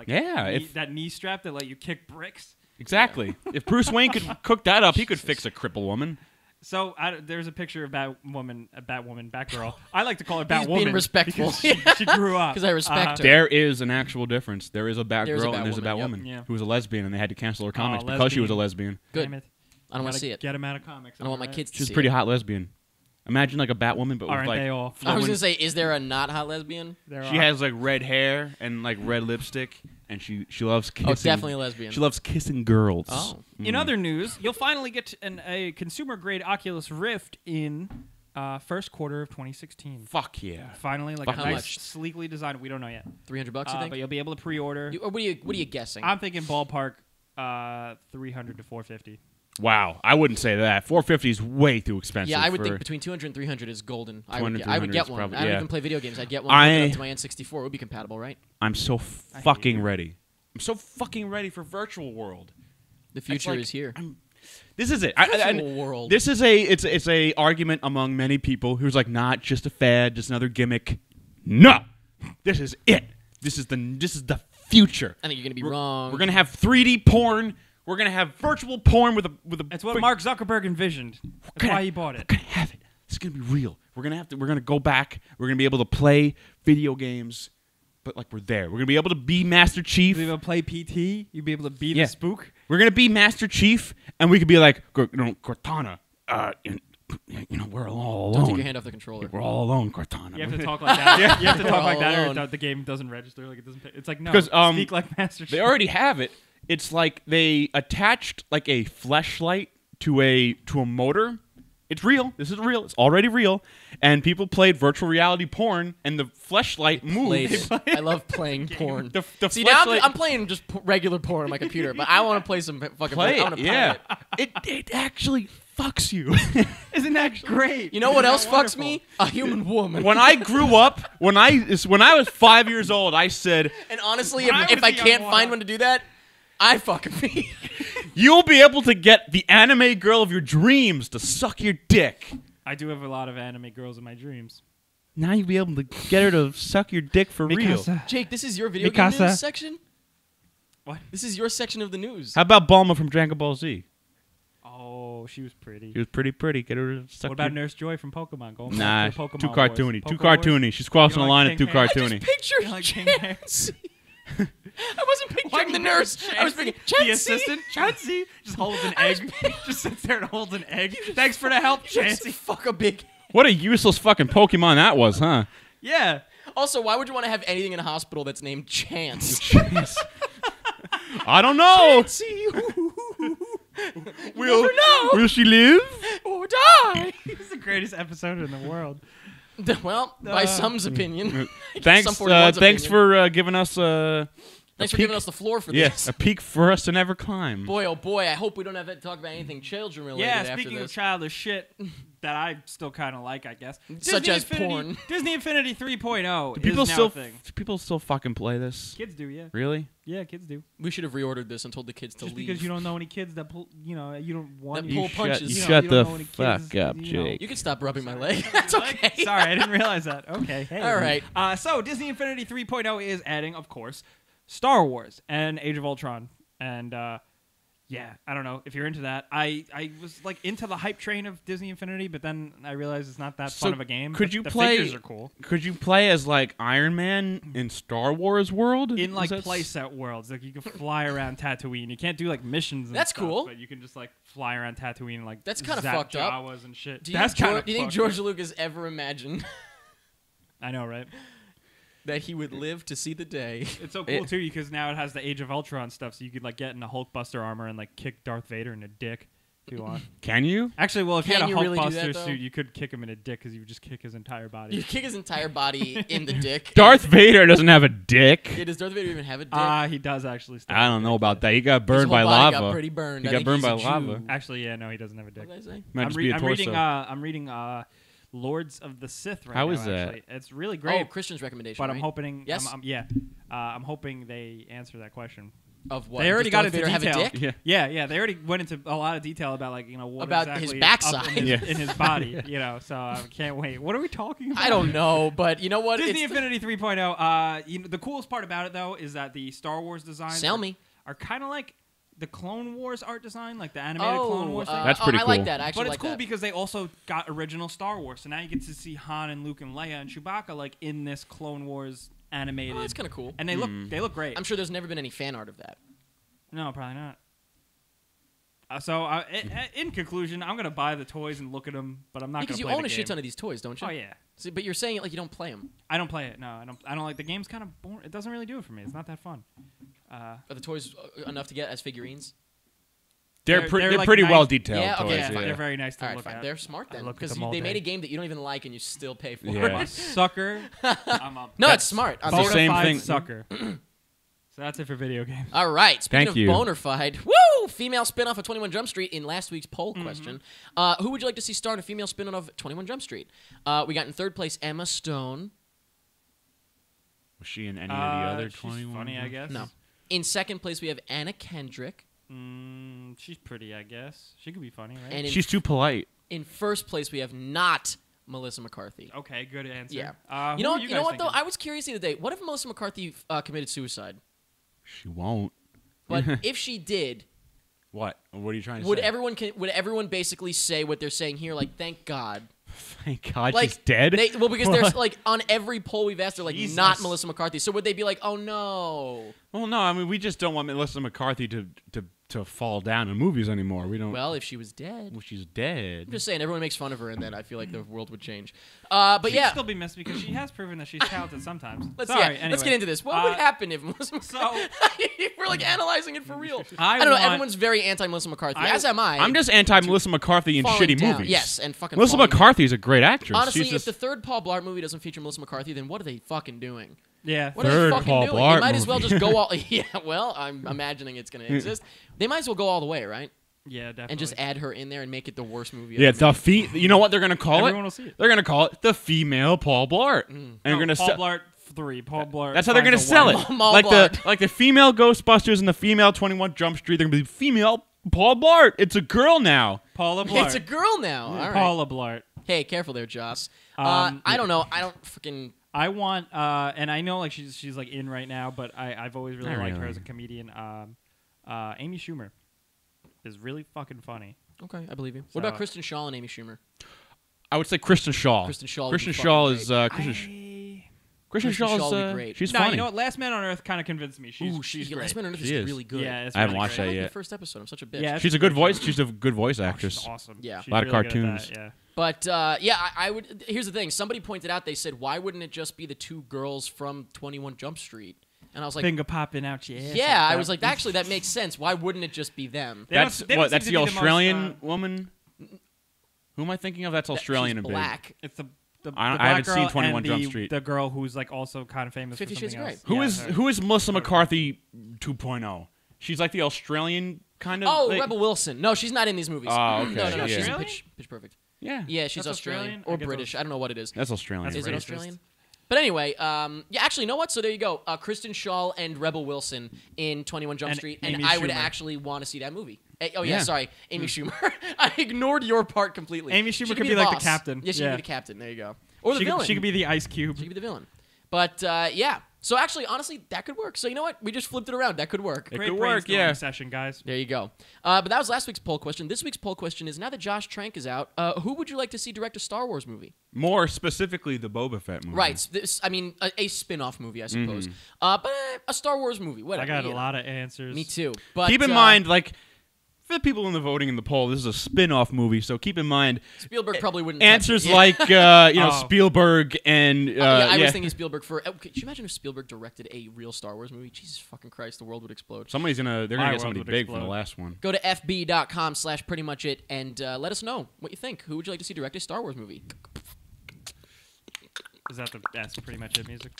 that knee strap that let you kick bricks. Exactly. If Bruce Wayne could cook that up, he could fix a cripple woman. So there's a picture of Batgirl. I like to call her Batwoman. He's being respectful. She grew up. Because I respect her. There is an actual difference. There is a Batgirl and there's a Batwoman, Batwoman who was a lesbian, and they had to cancel her comics because lesbian. she was a lesbian. Good. Damn it. I don't want to see it. Get him out of comics. I don't want my kids to She's see a pretty it. hot lesbian. Imagine like a Batwoman, but with Aren't like they all? I was going to say, is there a not hot lesbian? she has like red hair and like red lipstick, and she loves kissing. Oh, definitely a lesbian. She loves kissing girls. Oh. In other news, you'll finally get a consumer-grade Oculus Rift in first quarter of 2016. Fuck yeah. Finally, like Fuck a how nice, much? sleekly designed. We don't know yet. $300, you think? But you'll be able to pre-order. What are you guessing? I'm thinking ballpark 300 to 450. Wow, I wouldn't say that. 450 is way too expensive. Yeah, I would for think between 200 and 300 is golden. I 200, would get 300 is one. probably- I don't yeah. even play video games. I'd get one. Hook it up to my N64. It would be compatible, right? I'm so fucking ready. I'm so fucking ready for virtual world. The future is here. This is it. Virtual world. This is it's a argument among many people who's like, not just a fad, just another gimmick. No, this is it. This is the future. I think you're gonna be wrong. We're gonna have 3D porn. We're gonna have virtual porn with a. That's what Mark Zuckerberg envisioned. That's why he bought it. We're gonna have it. It's gonna be real. We're gonna go back. We're gonna be able to play video games, but like we're there. We're gonna be able to be Master Chief. You'll be able to play PT. You'll be able to be the spook. We're gonna be Master Chief, and we could be like, Cortana. We're all alone. Don't take your hand off the controller. We're all alone, Cortana. You have to talk like that. You have to talk like that, or the game doesn't register. Like it doesn't. It's like no. Because speak like Master Chief. They already have it. It's like they attached like a fleshlight to a motor. It's real. This is real. It's already real. And people played virtual reality porn, and the fleshlight moved. I love playing porn. See, now I'm playing just regular porn on my computer, but I want to play some fucking. Play I want it. to Yeah. It actually fucks you. Isn't that great? You know what else fucks wonderful? me? A human woman. When I grew up, when I was 5 years old, I said, And honestly, When I if was I a young can't one- find one to do that, I fucking me. "You'll be able to get the anime girl of your dreams to suck your dick." I do have a lot of anime girls in my dreams. Now you'll be able to get her to suck your dick for real. Jake, this is your video game Mikasa. news section? What? This is your section of the news. How about Bulma from Dragon Ball Z? Oh, she was pretty. She was pretty. Get her to suck What about your... Nurse Joy from Pokemon? Going Nah, back to the Pokemon too Wars. cartoony. Too Poke Wars? cartoony. She's crossing You the don't line like of too King Hair? I cartoony. just pictured You like King Hair? Chansey. I wasn't picturing the nurse. I was thinking, The Chansey. assistant, Chansey, just holds an egg. Just sits there and holds an egg. Thanks for the help, Chansey, Chansey. fuck a big. What a useless fucking Pokemon that was, huh? Yeah. Also, why would you want to have anything in a hospital that's named Chance? I don't know. Will she live? Or die? It's the greatest episode in the world. Well, by some's opinion. Thanks, Some 41's thanks opinion. for giving us Thanks for giving us the floor for yes, this. a peak for us to never climb. Boy, oh boy, I hope we don't have to talk about anything children related Yeah, after speaking of this. childish shit that I still kind of like, I guess. Such Disney as porn. Disney Infinity 3.0 People is now still a thing. people still fucking play this. Kids do, yeah. Really? Yeah, kids do. We should have reordered this and told the kids to Just leave. because you don't know any kids that pull, you don't want That pull punches. you Shut don't the know any fuck kids, up, you know. Jake. You can stop rubbing my leg. That's okay. Sorry, I didn't realize that. Okay, hey. All right. So Disney Infinity 3.0 is adding, of course, Star Wars and Age of Ultron, and yeah, I don't know if you're into that. I was like into the hype train of Disney Infinity, but then I realized it's not that So fun of a game. could but you the play? figures are cool Could you play as like Iron Man in Star Wars world? in like Is that- playset worlds. Like you can fly around Tatooine. You can't do like missions. And That's stuff, cool. But you can just like fly around Tatooine and like That's kinda zap fucked up. Jawas and shit. Do you, That's think, kind of. do you think George Lucas ever imagined I know, right? that he would live to see the day? It's so cool too because now it has the Age of Ultron stuff, so you could like get in a Hulkbuster armor and like kick Darth Vader in the dick. If you want. Can you? Actually, well, if you Can had a you really do Hulkbuster that, though? suit, you could kick him in a dick because you would just kick his entire body. You kick his entire body in the dick. Darth Vader doesn't have a dick. Yeah, does Darth Vader even have a dick? He does actually. Still I don't know about that. He got burned His whole by body lava. Got pretty burned. He I got think burned he's by a Jew. lava. Actually, yeah, no, he doesn't have a dick. What did I say? Might just be a torso. I'm reading Lords of the Sith right How now. is that? Actually. It's really great. Oh, Christian's recommendation. but right? I'm hoping. Yes. I'm hoping they answer that question. Of what? They already Does got Darth into Vader detail. have a dick? Yeah. They already went into a lot of detail about what About exactly his is up backside. in his body. So I can't wait. What are we talking about? I don't know, but you know what? Disney It's Infinity 3.0. The coolest part about it though is that the Star Wars designs Sell me. are kind of like the Clone Wars art design, like the animated Clone Wars thing. That's pretty I like cool. that. I actually But it's like cool that. because they also got original Star Wars, so now you get to see Han and Luke and Leia and Chewbacca like in this Clone Wars animated. Oh, that's kind of cool. And they look great. I'm sure there's never been any fan art of that. No, probably not. In conclusion, I'm gonna buy the toys and look at them, but I'm not Because gonna you play own the a shit game. ton of these toys, don't you? Oh yeah, See, but you're saying it like you don't play them. I don't play it. No, I don't like the game's kind of boring. It doesn't really do it for me. It's not that fun. Are the toys enough to get as figurines? They're like pretty nice- well detailed. Yeah, okay, toys, yeah, They're very nice to All right, look fine. at. They're smart I then, look at because them all they made day. a game that you don't even like and you still pay for. Yeah. it. Sucker. I'm a No, it's smart. It's the same bonafide thing. Sucker. So that's it for video games. All right. Speaking Thank of you. bonafide, woo! Female spinoff of 21 Jump Street in last week's poll question. Who would you like to see star in a female spinoff of 21 Jump Street? We got in third place Emma Stone. Was she in any of the other She's 21? funny, I guess. No. In second place we have Anna Kendrick. She's pretty, I guess. She could be funny, right? And She's too polite. in first place we have not Melissa McCarthy. Okay, good answer. Yeah. Who You know are what? you You know guys what though? thinking? I was curious the other day. What if Melissa McCarthy committed suicide? She won't. But if she did, What? What are you trying to would say? everyone basically say what they're saying here? Like, thank God. Thank God Like she's dead. because there's like on every poll we've asked, they're like Jesus. not Melissa McCarthy. So would they be like, oh no? Well, no. I mean, we just don't want Melissa McCarthy to fall down in movies anymore. We don't. Well, if she was dead, Well, she's dead. I'm just saying everyone makes fun of her, and then I feel like the world would change. But She'd yeah, still be missed because she has proven that she's talented sometimes. let's Sorry, let's get into this. What would happen if Melissa McCarthy? We're like analyzing it for real. I don't know. Everyone's very anti Melissa McCarthy, as am I. I'm just anti Melissa McCarthy in falling shitty down. movies. Yes, and fucking Melissa falling down. McCarthy is a great actress. Honestly, She's if just, the third Paul Blart movie doesn't feature Melissa McCarthy, then what are they fucking doing? Yeah. What are they Third fucking Paul doing? Blart They might as well movie. just go all. Yeah, well, I'm imagining it's going to exist. They might as well go all the way, right? Yeah, definitely. And just add her in there and make it the worst movie. yeah, ever made. You know what they're gonna call Everyone it? will see it. They're gonna call it the female Paul Blart, and they're gonna Paul sell. Blart 3. Paul Blart. That's how they're gonna finds a sell it. wife. Paul like Blart. the female Ghostbusters and the female 21 Jump Street. They're gonna be female Paul Blart. It's a girl now. Paula Blart. It's a girl now. All right. Paula Blart. Hey, careful there, Joss. Um, I don't know. I don't fucking. I want, and I know like she's like in right now, but I've always really Not liked her really. as a comedian. Amy Schumer is really fucking funny. Okay, I believe you. So- What about Kristen Shaw and Amy Schumer? I would say Kristen Shaw. Kristen Shaw would Kristen be Shaw fucking is great. Kristen Kristen Shaw Shaw is would be great. she's No, funny. you know what? Last Man on Earth kind of convinced me. She's Last great. Man on Earth She is is. really good. Yeah, it's I haven't really watched great. I that like yet. the first episode. I'm such a bitch. Yeah, She's a good voice. She's a good voice actress. She's awesome. Yeah. She's A lot of really good at cartoons. that, yeah. But I would. Here's the thing. Somebody pointed out. They said, "Why wouldn't it just be the two girls from 21 Jump Street?" And I was like, Finger popping out your ass. "Yeah." I that. was like, "Actually, that makes sense. Why wouldn't it just be them?" They don't- That's they don't what? seem That's to the be the most, Australian woman. Who am I thinking of? That's Australian She's and big. black. It's the I black haven't girl seen 21 and Jump the, Street. The girl who's like also kind of famous 50 for Shades something of else. Grey. Who Yeah, is Melissa McCarthy 2.0? She's like the Australian kind of. Oh, like- Rebel Wilson. No, she's not in these movies. Oh, okay. No, Yeah. she's in Really? Pitch Perfect. Yeah, Yeah, she's That's Australian, Australian? or I guess British. I was- I don't know what it is. that's Australian. That's Is it racist. Australian? But anyway, yeah, actually, you know what? So there you go. Kristen Shaw and Rebel Wilson in 21 Jump And Street, Amy and I would Schumer. actually want to see that movie. Oh, yeah, Yeah. sorry. Amy Schumer. I ignored your part completely. Amy She Schumer could be like the boss. captain. Yeah, she could Yeah. be the captain. There you go. Or the She villain. could, she could be the Ice Cube. She could be the villain. But, yeah. So actually, honestly, that could work. So you know what? We just flipped it around. That could work. It Great could work, brainstorming yeah. session, guys. There you go. But that was last week's poll question. This week's poll question is, now that Josh Trank is out, who would you like to see direct a Star Wars movie? More specifically, the Boba Fett movie. Right. I mean, a spin-off movie, I suppose. But a Star Wars movie. I Whatever. got a you know. lot of answers. Me too. But Keep in mind, like, for the people in the voting in the poll, this is a spin-off movie, so keep in mind Spielberg probably wouldn't. answers touch it. like Spielberg and I was thinking Spielberg for. Could you imagine if Spielberg directed a real Star Wars movie? Jesus fucking Christ, the world would explode. they're gonna get somebody big explode. from the last one. Go to fb.com/prettymuchit and let us know what you think. Who would you like to see direct a Star Wars movie? Is that that's pretty much it music?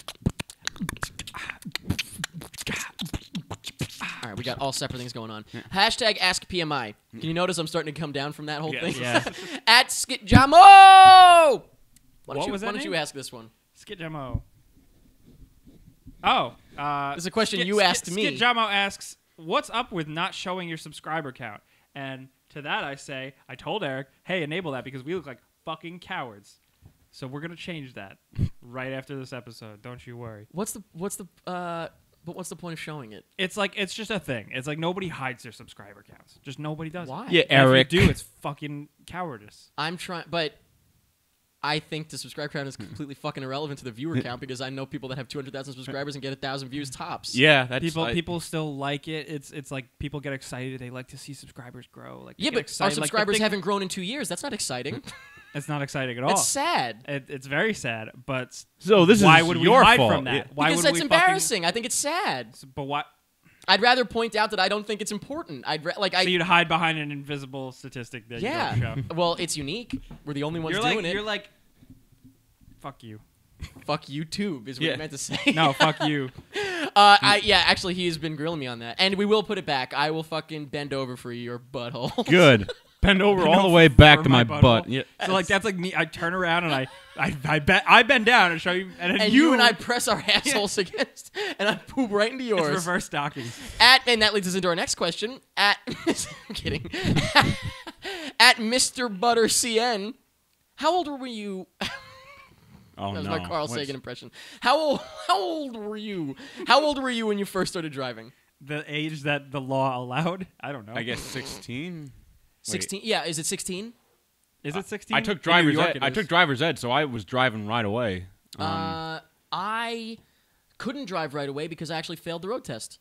All right, we got all separate things going on. Hashtag Ask PMI. Can you notice I'm starting to come down from that whole thing? Yeah. At Skitjamo! Why was that don't name? you ask this one? Skitjamo. Oh. This is a question you asked me. Skitjamo asks, what's up with not showing your subscriber count? And to that I say, I told Eric, hey, enable that because we look like fucking cowards. So we're going to change that right after this episode. Don't you worry. What's the point of showing it? It's like, it's just a thing. It's like nobody hides their subscriber counts. Just nobody does. Why? Yeah, And Eric. if you do, it's fucking cowardice. I'm trying, but I think the subscriber count is completely fucking irrelevant to the viewer count because I know people that have 200,000 subscribers and get 1,000 views tops. Yeah, that's People still like it. It's like people get excited. They like to see subscribers grow. Like Yeah, get but excited. our Like, the subscribers thing- haven't grown in 2 years. That's not exciting. It's not exciting at all. That's sad. It's very sad. But So this why is would we your hide fault. from that? Yeah. Why Because would that's we embarrassing. I think it's sad. But why? I'd rather point out that I don't think it's important. So you'd hide behind an invisible statistic that you don't show. Well, it's unique. We're the only ones You're doing like, it. You're like, fuck you. Fuck YouTube is what you meant to say. No, fuck you. Actually, he has been grilling me on that, and we will put it back. I will fucking bend over for your butthole. Good. Bend over all the way back For to my butthole. butt. Yeah. So like that's like me. I turn around and I bend down and show you, and then And you and I press our assholes against, and I poop right into It's yours. reverse docking. And that leads us into our next question. I'm kidding. At Mr. Butter CN, how old were you? Oh That was no. my Carl What's- Sagan impression. How old were you? How old were you when you first started driving? The age that the law allowed. I don't know. I guess 16. 16. Yeah, is it 16? Is it 16? I took In New driver's York ed. it I is. took driver's ed, so I was driving right away. I couldn't drive right away because I actually failed the road test.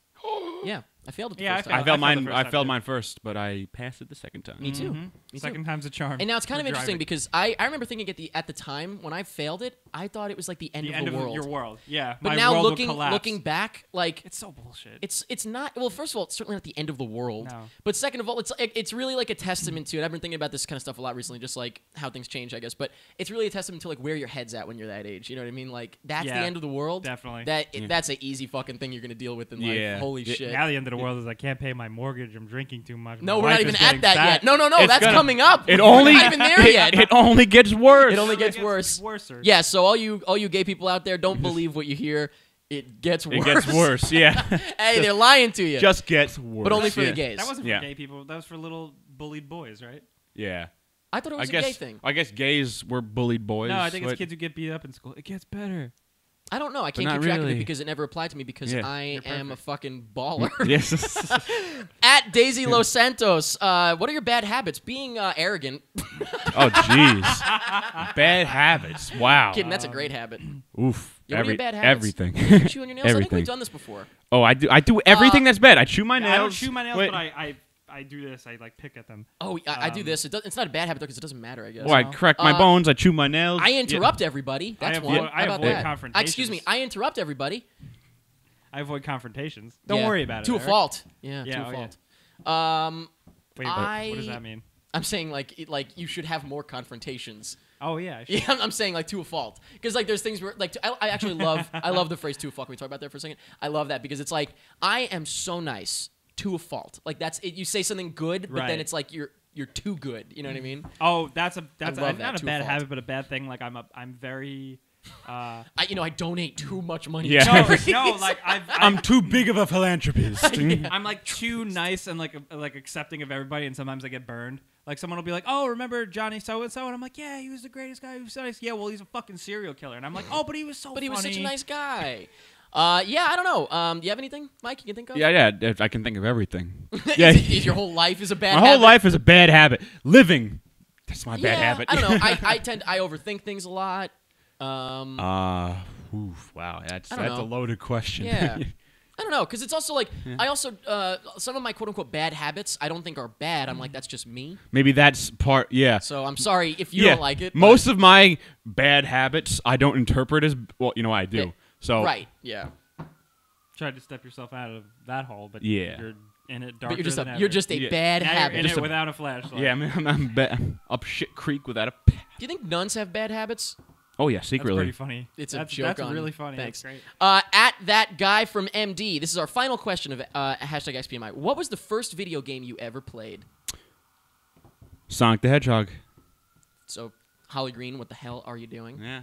Yeah, I failed it the Yeah, first I time. I failed failed the mine. first I time, failed too. mine first, but I passed it the second time. Me too. Me too. Second time's a charm. And now it's kind of for interesting driving. because I remember thinking at the time when I failed it, I thought it was like the end the of end the of world. your world. Yeah. But my now world will collapse. looking back, like it's so bullshit. it's not. Well, first of all, it's certainly not the end of the world. No. But second of all, it's really like a testament to it. I've been thinking about this kind of stuff a lot recently, just like how things change, I guess. But it's really a testament to like where your head's at when you're that age. You know what I mean? Like that's the Yeah, end of the world. definitely. That's an easy fucking thing you're gonna deal with in Yeah. life. Holy Yeah. shit. Now the end of the world is I can't pay my mortgage. I'm drinking too much. No, my we're not wife even is at getting that fat. yet. No, It's that's gonna- coming up. It We're only not even there yet. It only gets worse. It only gets worse. Worser. Yeah, so all you gay people out there, don't believe what you hear. It gets worse. It gets worse. Yeah. Hey, they're lying to you. Just gets worse. but only for yeah. the gays. That wasn't Yeah. for gay people. That was for little bullied boys, right? Yeah. I thought it I was a guess. gay thing. I guess gays were bullied boys. No, I think it's but- kids who get beat up in school. It gets better. I don't know. I can't not keep track of it really. because it never applied to me because Yeah. I You're am a perfect. fucking baller. Yes. At Daisy Los Santos, what are your bad habits? Being arrogant. Oh, jeez. Bad habits. Wow. Kidding, that's a great habit. Oof. Yeah, what are your bad habits? Everything. You chew on your nails? I think Everything. we've done this before. Oh, I do everything that's bad. I chew my nails. I don't chew my nails, Wait. but I do this. I like pick at them. Oh, I do this. It's not a bad habit because it doesn't matter, I guess. Oh, I crack my bones. I chew my nails. I interrupt everybody. That's I one. avoid- How I about avoid that? confrontations. Excuse me. I interrupt everybody. I avoid confrontations. Don't Yeah. worry about it. To a Eric. fault. Yeah, Yeah, to a oh, yeah. fault. Wait, what does that mean? I'm saying like you should have more confrontations. Oh yeah. I should. Yeah, I'm saying like to a fault because like there's things where like I actually love I love the phrase to a fault. Can we talk about that for a second? I love that because it's like I am so nice to a fault. Like that's it. You say something good, but then Right. it's like you're too good. You know what I mean? Oh, that's love not that a to a bad fault. habit, but a bad thing. Like I'm very. I donate too much money. Yeah. To No, charities. no, like I'm too big of a philanthropist. I'm like too nice and like accepting of everybody, and sometimes I get burned. Like someone will be like, "Oh, remember Johnny so and so?" And I'm like, "Yeah, he was the greatest guy. He was so nice." Yeah, well, he's a fucking serial killer. And I'm like, "Oh, but he was so." But he was such a funny." nice guy. Yeah, I don't know. Do you have anything, Mike? You can think of? yeah. I can think of everything. Is Yeah. is your whole life is a bad My habit? whole life is a bad habit. Living. That's my bad Yeah, habit. I don't know. I overthink things a lot. Wow. That's I don't a know. loaded question. Yeah. I don't know, because it's also like I also some of my quote unquote bad habits I don't think are bad. I'm like, that's just me. Maybe that's part. Yeah. So I'm sorry if you don't like it. Most of my bad habits I don't interpret as well. You know, I do. Yeah. So Right. Yeah. Tried to step yourself out of that hole, but Yeah. you're in it darker But than ever. you're just a bad Now habit. You're in Just it a- without a flashlight. yeah, I'm up shit creek without a. Do you think nuns have bad habits? Oh yeah, That's secretly. pretty funny. It's a that's, joke. That's on, really funny. Thanks. That's great. At that guy from MD, this is our final question of hashtag XPMI. What was the first video game you ever played? Sonic the Hedgehog. So, Holly Green, what the hell are you doing? Yeah.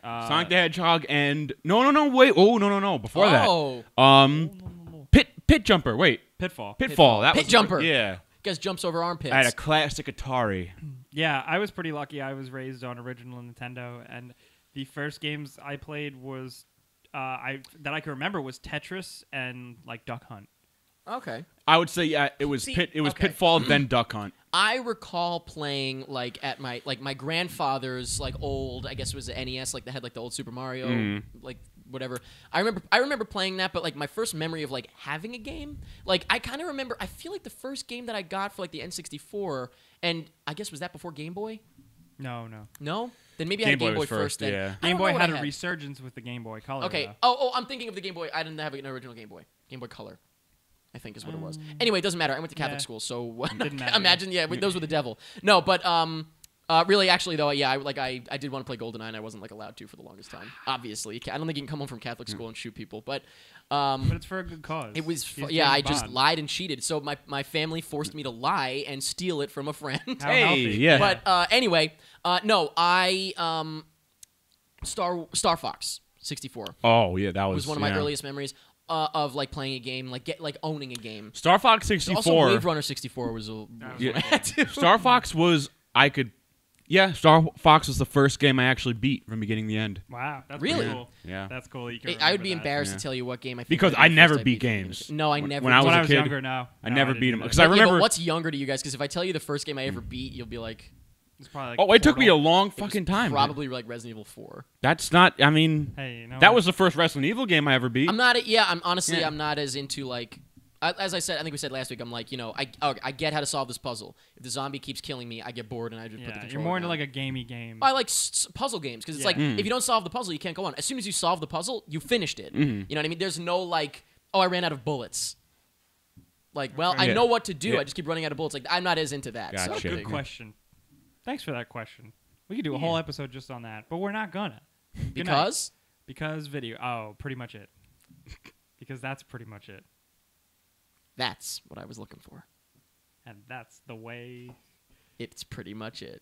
Sonic the Hedgehog and no wait no before Oh. that Pit Jumper wait Pitfall. Pitfall that Pit was Jumper. Yeah. Guys jumps over armpits. I had a classic Atari. Yeah, I was pretty lucky. I was raised on original Nintendo, and the first games I played was that I can remember was Tetris and like Duck Hunt. Okay. I would say yeah, it was See, okay. Pitfall then Duck Hunt. I recall playing like at my grandfather's like old, I guess it was the NES, like they had like the old Super Mario, like whatever. I remember playing that, but like my first memory of like having a game, like I kind of remember. I feel like the first game that I got for like the N64, and I guess was that before Game Boy? No. No, then maybe I had a Game Boy was first. Then yeah. I Game don't know Boy what had I a resurgence with the Game Boy Color. Okay. though. Oh, I'm thinking of the Game Boy. I didn't have an original Game Boy. Game Boy Color, I think is what it was. Anyway, it doesn't matter. I went to Catholic yeah. school, so Didn't matter. imagine. Yeah, those were the devil. No, but really, actually, though, yeah, I did want to play GoldenEye, and I wasn't like allowed to for the longest time. Obviously, I don't think you can come home from Catholic school and shoot people, but But it's for a good cause. it was. He's Yeah, I James just Bond. lied and cheated. So my family forced me to lie and steal it from a friend. How Hey, healthy. yeah. But anyway, no, I Star Fox 64 Oh yeah, that was one of my yeah. earliest memories of like playing a game, like owning a game. Star Fox Also, 64. Wave Runner 64 was one I had too. Star Fox was Star Fox was the first game I actually beat from beginning to end. Wow, that's Really? pretty cool. Yeah. That's cool. That you can I would be remember that. embarrassed Yeah. to tell you what game I think Because might be I the never first beat from games. No, I When never. I was When a I was kid, younger, no. I No, never didn't beat them either. because I Yeah, but remember. what's younger to you guys? Because if I tell you the first game I ever beat, you'll be like, It's probably like Oh, it took me a Portal. long it was fucking time. dude. Probably like Resident Evil 4. That's not. I mean, Hey, you know that what? was the first Resident Evil game I ever beat. I'm not. Yeah, I'm honestly. Yeah. I'm not as into like. As I said, I think we said last week. I'm like, I get how to solve this puzzle. If the zombie keeps killing me, I get bored and I just put the Yeah, controller you're more into down. like a gamey game. I like puzzle games because it's Yeah. like if you don't solve the puzzle, you can't go on. As soon as you solve the puzzle, you finished it. You know what I mean? There's no like, oh, I ran out of bullets. Like, well, I Yeah. know what to do. Yeah. I just keep running out of bullets. Like, I'm not as into that. Gotcha. So. Good question. Thanks for that question. We could do a whole episode just on that, but we're not gonna. Good night. Because video. Oh, pretty much it. Because that's pretty much it, that's what I was looking for. and that's the way. It's pretty much it.